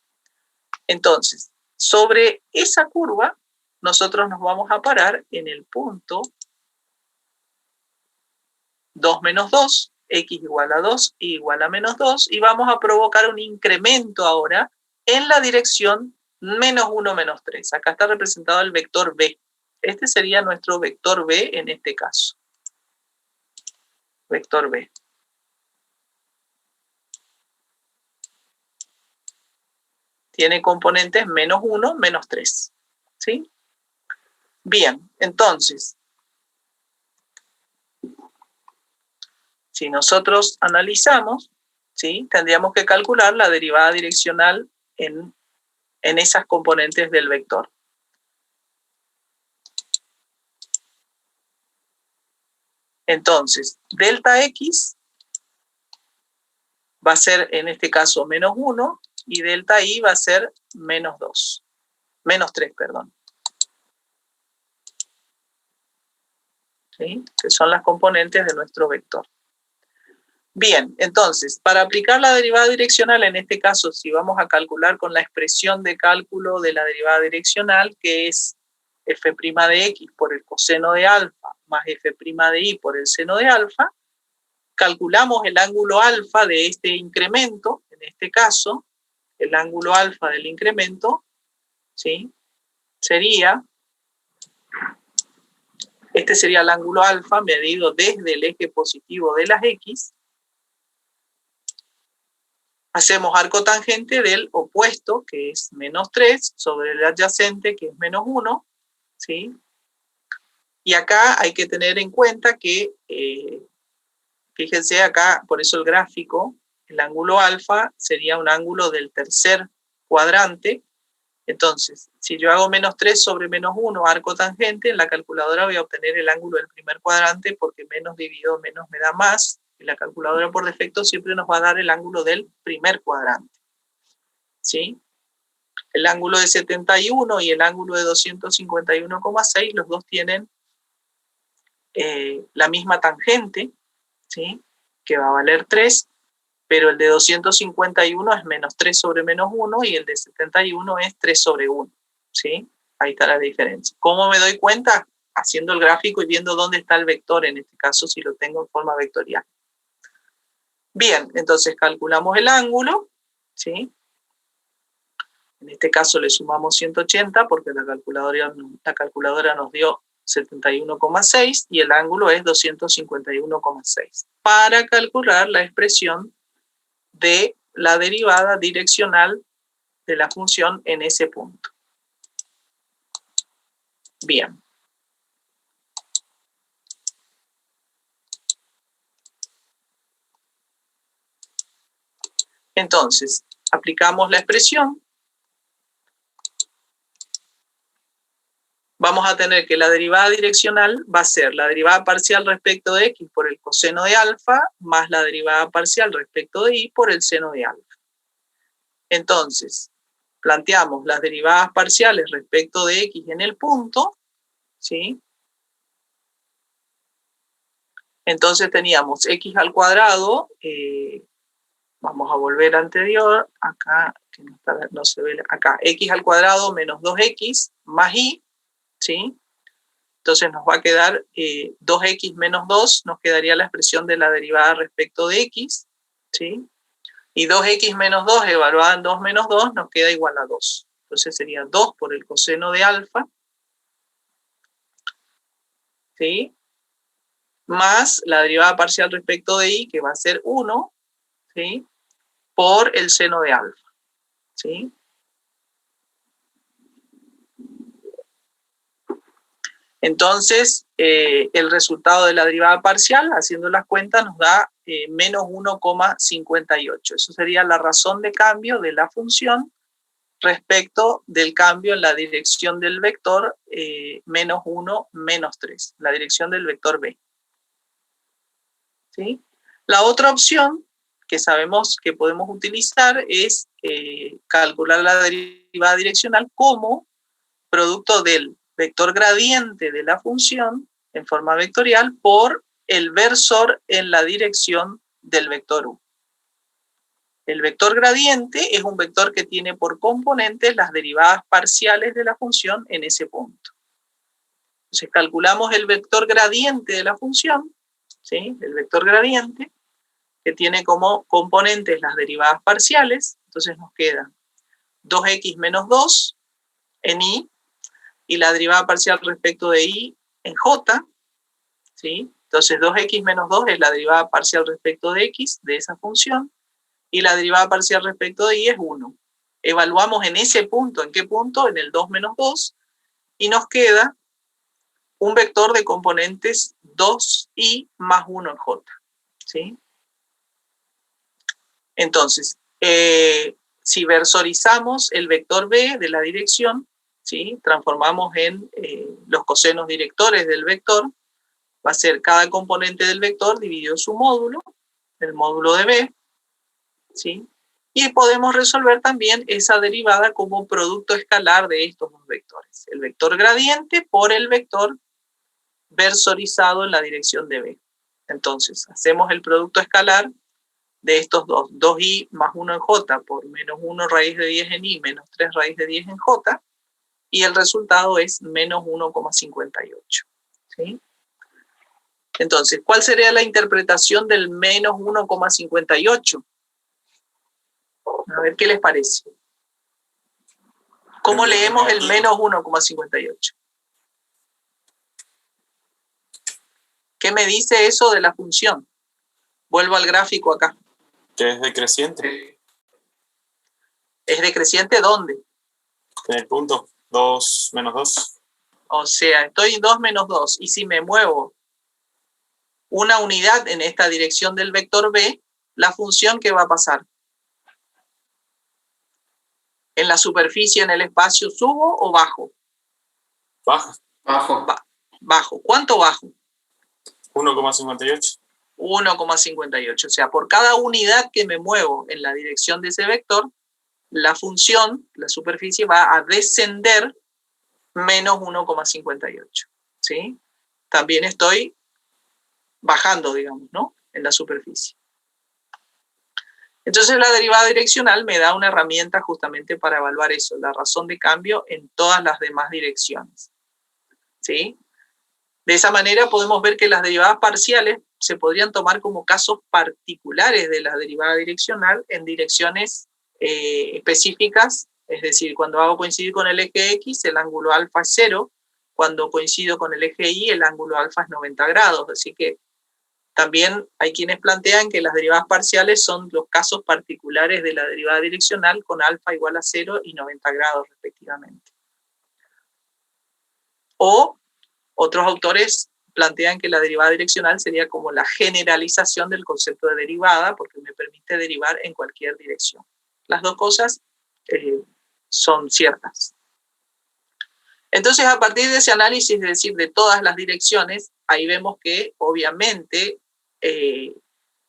Entonces, sobre esa curva, nosotros nos vamos a parar en el punto 2 menos 2, x igual a 2, y igual a menos 2, y vamos a provocar un incremento ahora en la dirección menos 1, menos 3. Acá está representado el vector b. Este sería nuestro vector b en este caso. Vector b. Tiene componentes menos 1, menos 3. ¿Sí? Bien, entonces, si nosotros analizamos, ¿sí? Tendríamos que calcular la derivada direccional en esas componentes del vector. Entonces, delta x va a ser en este caso menos 1 y delta y va a ser menos 2. Menos 3, perdón. ¿Sí? Que son las componentes de nuestro vector. Bien, entonces, para aplicar la derivada direccional, en este caso, si vamos a calcular con la expresión de cálculo de la derivada direccional, que es f' de x por el coseno de alfa más f' de y por el seno de alfa, calculamos el ángulo alfa de este incremento, en este caso, el ángulo alfa del incremento, ¿sí? Sería, este sería el ángulo alfa medido desde el eje positivo de las x. Hacemos arco tangente del opuesto, que es menos 3, sobre el adyacente, que es menos 1, ¿sí? Y acá hay que tener en cuenta que, fíjense acá, por eso el gráfico, el ángulo alfa sería un ángulo del tercer cuadrante. Entonces, si yo hago menos 3 sobre menos 1, arco tangente, en la calculadora voy a obtener el ángulo del primer cuadrante, porque menos dividido menos me da más, y la calculadora por defecto siempre nos va a dar el ángulo del primer cuadrante. ¿Sí? El ángulo de 71 y el ángulo de 251,6, los dos tienen la misma tangente, ¿sí? Que va a valer 3, pero el de 251 es menos 3 sobre menos 1 y el de 71 es 3 sobre 1. ¿Sí? Ahí está la diferencia. ¿Cómo me doy cuenta? Haciendo el gráfico y viendo dónde está el vector, en este caso si lo tengo en forma vectorial. Bien, entonces calculamos el ángulo, ¿sí? En este caso le sumamos 180 porque la calculadora nos dio 71,6 y el ángulo es 251,6. Para calcular la expresión de la derivada direccional de la función en ese punto. Bien. Entonces, aplicamos la expresión. Vamos a tener que la derivada direccional va a ser la derivada parcial respecto de x por el coseno de alfa más la derivada parcial respecto de y por el seno de alfa. Entonces, planteamos las derivadas parciales respecto de x en el punto, ¿sí? Entonces teníamos x al cuadrado, vamos a volver anterior, acá, que no se ve, acá, x al cuadrado menos 2x más y, ¿sí? Entonces nos va a quedar 2x menos 2, nos quedaría la expresión de la derivada respecto de x, ¿sí? Y 2x menos 2 evaluada en 2 menos 2 nos queda igual a 2. Entonces sería 2 por el coseno de alfa, ¿sí? Más la derivada parcial respecto de y, que va a ser 1, ¿sí? Por el seno de alfa, ¿sí? Entonces, el resultado de la derivada parcial, haciendo las cuentas, nos da menos 1,58. Eso sería la razón de cambio de la función respecto del cambio en la dirección del vector menos 1, menos 3, la dirección del vector B. ¿Sí? La otra opción que sabemos que podemos utilizar es calcular la derivada direccional como producto del vector gradiente de la función en forma vectorial por el versor en la dirección del vector U. El vector gradiente es un vector que tiene por componentes las derivadas parciales de la función en ese punto. Entonces calculamos el vector gradiente de la función, ¿sí? El vector gradiente, que tiene como componentes las derivadas parciales. Entonces nos queda 2x menos 2 en y, y la derivada parcial respecto de y en j, ¿sí? Entonces 2x menos 2 es la derivada parcial respecto de x de esa función, y la derivada parcial respecto de y es 1. Evaluamos en ese punto, ¿en qué punto? En el 2 menos 2, y nos queda un vector de componentes 2y más 1 en j, ¿sí? Entonces, si versorizamos el vector b de la dirección, ¿sí? Transformamos en los cosenos directores del vector, va a ser cada componente del vector dividido su módulo, el módulo de b, ¿sí? Y podemos resolver también esa derivada como producto escalar de estos dos vectores. El vector gradiente por el vector versorizado en la dirección de b. Entonces, hacemos el producto escalar de estos dos, 2i más 1 en j por menos 1 raíz de 10 en i menos 3 raíz de 10 en j, y el resultado es menos 1,58. ¿Sí? Entonces, ¿cuál sería la interpretación del menos 1,58? A ver qué les parece. ¿Cómo leemos el menos 1,58? ¿Qué me dice eso de la función? Vuelvo al gráfico acá. Que es decreciente. ¿Es decreciente dónde? En el punto 2 menos 2. O sea, estoy en 2 menos 2. Y si me muevo una unidad en esta dirección del vector b, la función, ¿qué va a pasar? ¿En la superficie, en el espacio, subo o bajo? Baja. Bajo. ¿Cuánto bajo? 1,58. 1,58. O sea, por cada unidad que me muevo en la dirección de ese vector, la función, la superficie, va a descender menos 1,58. ¿Sí? También estoy bajando, digamos, ¿no? En la superficie. Entonces la derivada direccional me da una herramienta justamente para evaluar eso, la razón de cambio en todas las demás direcciones. ¿Sí? De esa manera podemos ver que las derivadas parciales se podrían tomar como casos particulares de la derivada direccional en direcciones específicas, es decir, cuando hago coincidir con el eje X, el ángulo alfa es 0, cuando coincido con el eje Y, el ángulo alfa es 90 grados, así que también hay quienes plantean que las derivadas parciales son los casos particulares de la derivada direccional con alfa igual a 0 y 90 grados respectivamente. O otros autores plantean que la derivada direccional sería como la generalización del concepto de derivada, porque me permite derivar en cualquier dirección. Las dos cosas son ciertas. Entonces, a partir de ese análisis, es decir, de todas las direcciones, ahí vemos que obviamente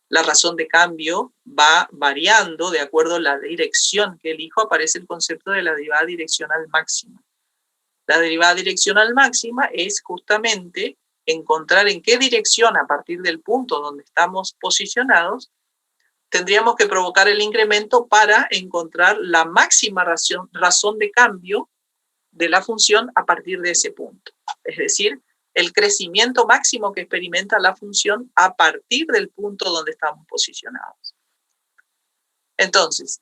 la razón de cambio va variando de acuerdo a la dirección que elijo. Aparece el concepto de la derivada direccional máxima. La derivada direccional máxima es justamente encontrar en qué dirección, a partir del punto donde estamos posicionados, tendríamos que provocar el incremento para encontrar la máxima razón de cambio de la función a partir de ese punto. Es decir, el crecimiento máximo que experimenta la función a partir del punto donde estamos posicionados. Entonces,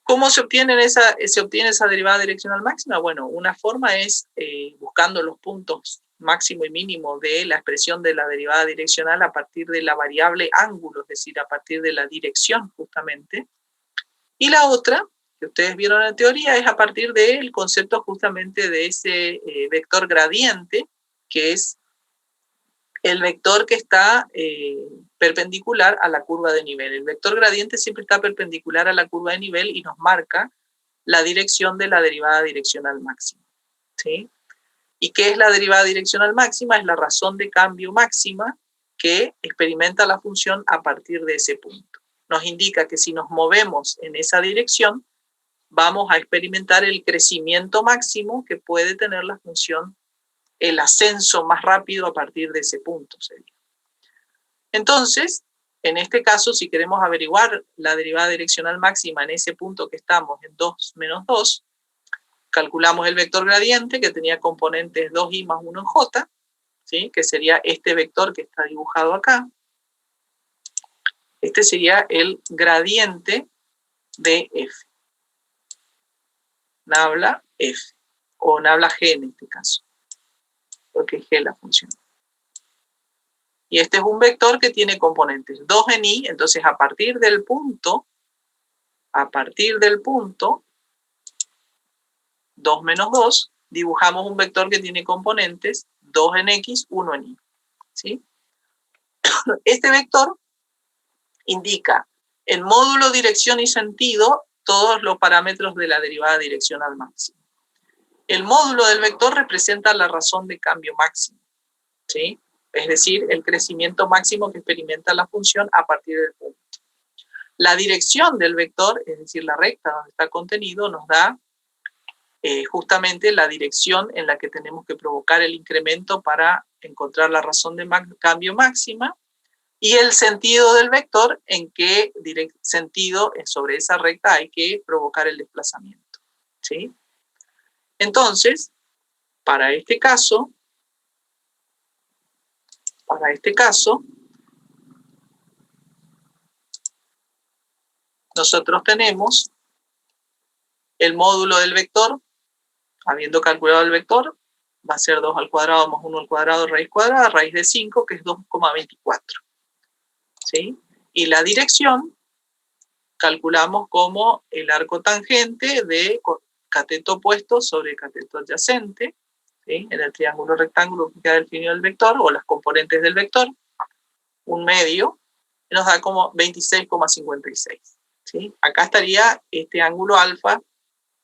¿cómo se obtiene esa derivada direccional máxima? Bueno, una forma es buscando los puntos máximo y mínimo de la expresión de la derivada direccional a partir de la variable ángulo, es decir, a partir de la dirección justamente. Y la otra que ustedes vieron en teoría es a partir del concepto justamente de ese vector gradiente, que es el vector que está perpendicular a la curva de nivel. El vector gradiente siempre está perpendicular a la curva de nivel y nos marca la dirección de la derivada direccional máxima, ¿sí? ¿Y qué es la derivada direccional máxima? Es la razón de cambio máxima que experimenta la función a partir de ese punto. Nos indica que si nos movemos en esa dirección, vamos a experimentar el crecimiento máximo que puede tener la función, el ascenso más rápido a partir de ese punto sería. Entonces, en este caso, si queremos averiguar la derivada direccional máxima en ese punto que estamos, en 2 menos 2, calculamos el vector gradiente que tenía componentes 2i más 1 en j, ¿sí? Que sería este vector que está dibujado acá. Este sería el gradiente de f. Nabla f, o nabla g en este caso, porque es g la función. Y este es un vector que tiene componentes 2 en i, entonces a partir del punto, 2 menos 2, dibujamos un vector que tiene componentes 2 en x, 1 en y. ¿Sí? Este vector indica en módulo, dirección y sentido todos los parámetros de la derivada direccional máxima. El módulo del vector representa la razón de cambio máximo, ¿sí? Es decir, el crecimiento máximo que experimenta la función a partir del punto. La dirección del vector, es decir, la recta donde está contenido, nos da justamente la dirección en la que tenemos que provocar el incremento para encontrar la razón de cambio máxima, y el sentido del vector, en qué sentido sobre esa recta hay que provocar el desplazamiento, ¿sí? Entonces, para este caso, nosotros tenemos el módulo del vector, habiendo calculado el vector, va a ser 2 al cuadrado más 1 al cuadrado raíz cuadrada, raíz de 5, que es 2,24. ¿Sí? Y la dirección calculamos como el arco tangente de cateto opuesto sobre cateto adyacente, ¿sí? En el triángulo rectángulo que queda definido el vector, o las componentes del vector, un medio, y nos da como 26,56. ¿Sí? Acá estaría este ángulo alfa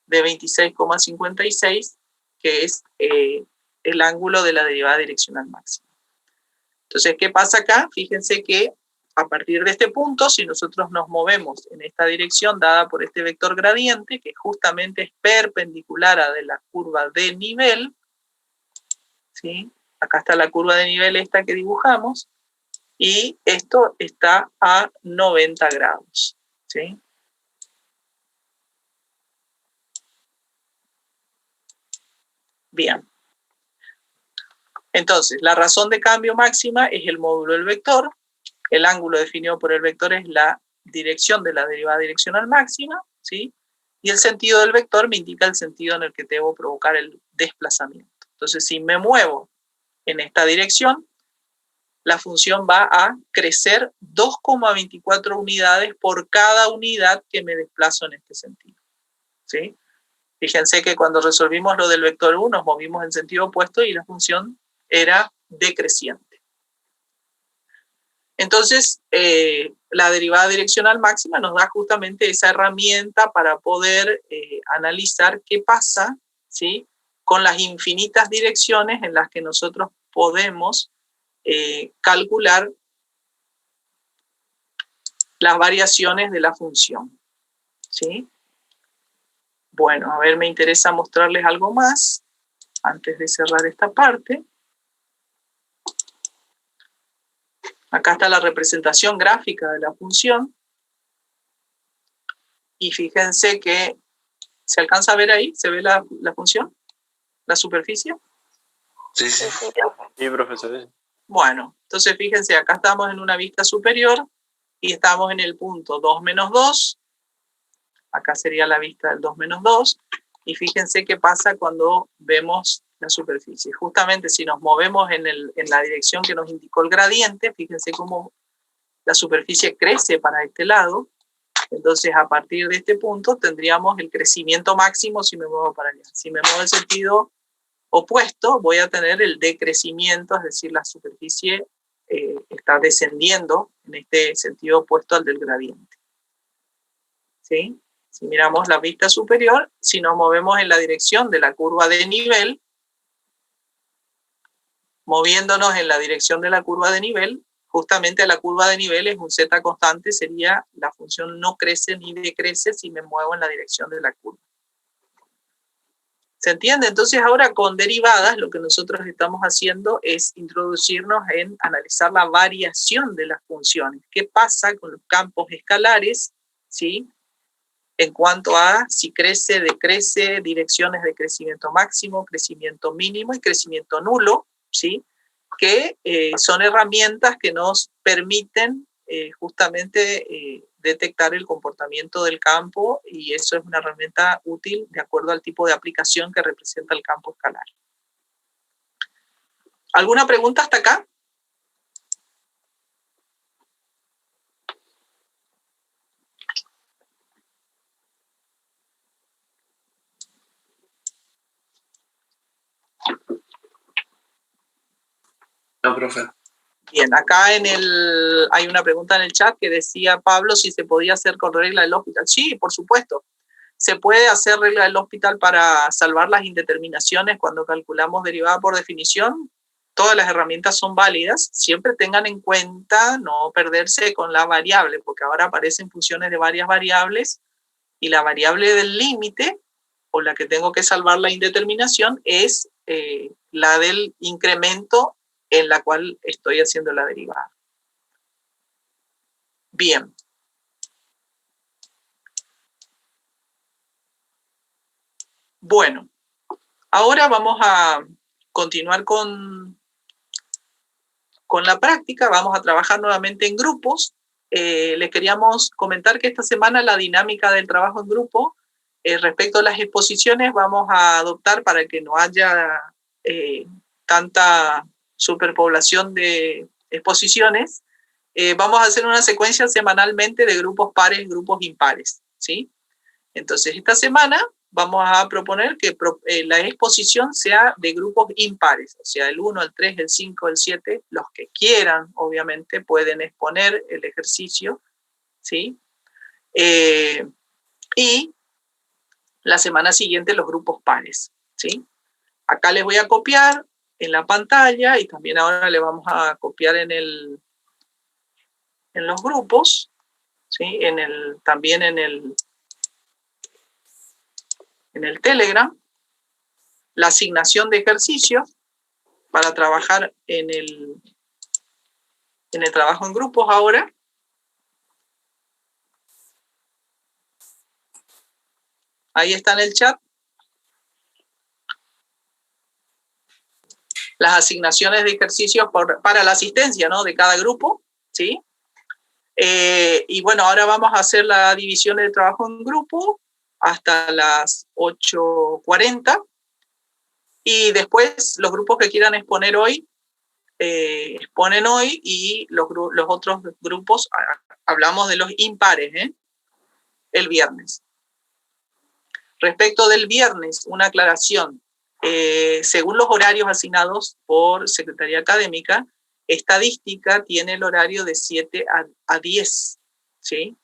de 26,56, que es el ángulo de la derivada direccional máxima. Entonces, ¿qué pasa acá? Fíjense que a partir de este punto, si nosotros nos movemos en esta dirección dada por este vector gradiente, que justamente es perpendicular a de la curva de nivel, ¿sí? Acá está la curva de nivel esta que dibujamos, y esto está a 90 grados, ¿sí? Bien. Entonces, la razón de cambio máxima es el módulo del vector, el ángulo definido por el vector es la dirección de la derivada direccional máxima, ¿sí? Y el sentido del vector me indica el sentido en el que debo provocar el desplazamiento. Entonces, si me muevo en esta dirección, la función va a crecer 2,24 unidades por cada unidad que me desplazo en este sentido, ¿sí? Fíjense que cuando resolvimos lo del vector u, nos movimos en sentido opuesto y la función era decreciente. Entonces, la derivada direccional máxima nos da justamente esa herramienta para poder analizar qué pasa, ¿sí? Con las infinitas direcciones en las que nosotros podemos calcular las variaciones de la función, ¿sí? Bueno, a ver, me interesa mostrarles algo más antes de cerrar esta parte. Acá está la representación gráfica de la función. Y fíjense que, ¿se alcanza a ver ahí? ¿Se ve la función? ¿La superficie? Sí, sí. Sí, profesor. Bueno, entonces fíjense, acá estamos en una vista superior y estamos en el punto 2 menos 2. Acá sería la vista del 2 menos 2. Y fíjense qué pasa cuando vemos la superficie. Justamente si nos movemos en la dirección que nos indicó el gradiente, fíjense cómo la superficie crece para este lado, Entonces, a partir de este punto, tendríamos el crecimiento máximo si me muevo para allá. Si me muevo en sentido opuesto, voy a tener el decrecimiento, es decir, la superficie está descendiendo en este sentido opuesto al del gradiente. ¿Sí? Si miramos la vista superior, si nos movemos en la dirección de la curva de nivel, moviéndonos en la dirección de la curva de nivel, justamente la curva de nivel es un z constante, sería la función no crece ni decrece si me muevo en la dirección de la curva. ¿Se entiende? Entonces ahora con derivadas lo que nosotros estamos haciendo es introducirnos en analizar la variación de las funciones. ¿Qué pasa con los campos escalares? ¿Sí? En cuanto a si crece, decrece, direcciones de crecimiento máximo, crecimiento mínimo y crecimiento nulo, ¿sí? Que son herramientas que nos permiten justamente detectar el comportamiento del campo, y eso es una herramienta útil de acuerdo al tipo de aplicación que representa el campo escalar. ¿Alguna pregunta hasta acá? No, profe. Bien, acá hay una pregunta en el chat que decía Pablo si se podía hacer con regla del hospital. Sí, por supuesto. Se puede hacer regla del hospital para salvar las indeterminaciones cuando calculamos derivada por definición. Todas las herramientas son válidas. Siempre tengan en cuenta no perderse con la variable, porque ahora aparecen funciones de varias variables y la variable del límite, o la que tengo que salvar la indeterminación, es la del incremento en la cual estoy haciendo la derivada. Bien. Bueno, ahora vamos a continuar con la práctica. Vamos a trabajar nuevamente en grupos. Les queríamos comentar que esta semana la dinámica del trabajo en grupo respecto a las exposiciones vamos a adoptar para que no haya tanta superpoblación de exposiciones. Vamos a hacer una secuencia semanalmente de grupos pares, grupos impares, ¿sí? Entonces, esta semana vamos a proponer que la exposición sea de grupos impares, o sea, el 1, el 3, el 5, el 7, los que quieran, obviamente, pueden exponer el ejercicio, ¿sí? Y la semana siguiente los grupos pares, ¿sí? Acá les voy a copiar en la pantalla y también ahora le vamos a copiar en los grupos, ¿sí? También en el Telegram, la asignación de ejercicios para trabajar en el trabajo en grupos ahora. Ahí está en el chat. Las asignaciones de ejercicios para la asistencia, ¿no? De cada grupo, ¿sí? Y bueno, ahora vamos a hacer la división del trabajo en grupo hasta las 8:40. Y después los grupos que quieran exponer hoy, exponen hoy, y los otros grupos, hablamos de los impares, el viernes. Respecto del viernes, una aclaración. Según los horarios asignados por Secretaría Académica, Estadística tiene el horario de 7 a 10, ¿sí?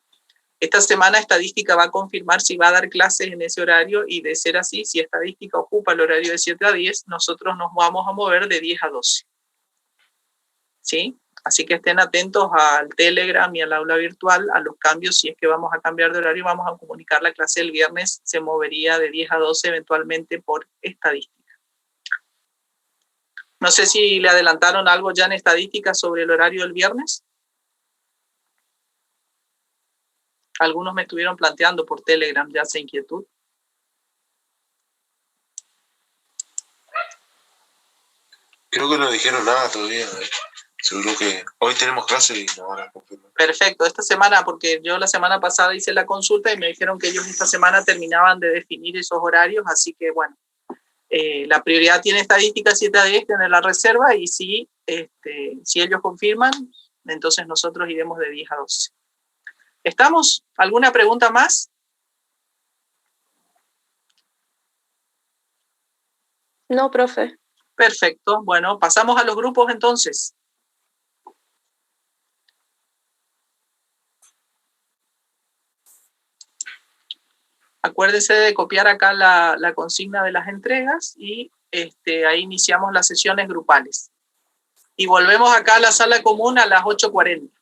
Esta semana Estadística va a confirmar si va a dar clases en ese horario, y de ser así, si Estadística ocupa el horario de 7 a 10, nosotros nos vamos a mover de 10 a 12. ¿Sí? Así que estén atentos al Telegram y al aula virtual, a los cambios. Si es que vamos a cambiar de horario, vamos a comunicar la clase del viernes, se movería de 10 a 12 eventualmente por Estadística. No sé si le adelantaron algo ya en Estadística sobre el horario del viernes. Algunos me estuvieron planteando por Telegram ya esa inquietud. Creo que no dijeron nada todavía. Seguro que hoy tenemos clase y no van a confirmar. Perfecto, esta semana, porque yo la semana pasada hice la consulta y me dijeron que ellos esta semana terminaban de definir esos horarios, así que bueno, la prioridad tiene Estadística 7 a 10, tener la reserva, y si ellos confirman, entonces nosotros iremos de 10 a 12. ¿Estamos? ¿Alguna pregunta más? No, profe. Perfecto. Bueno, pasamos a los grupos entonces. Acuérdense de copiar acá la consigna de las entregas y ahí iniciamos las sesiones grupales. Y volvemos acá a la sala común a las 8:40.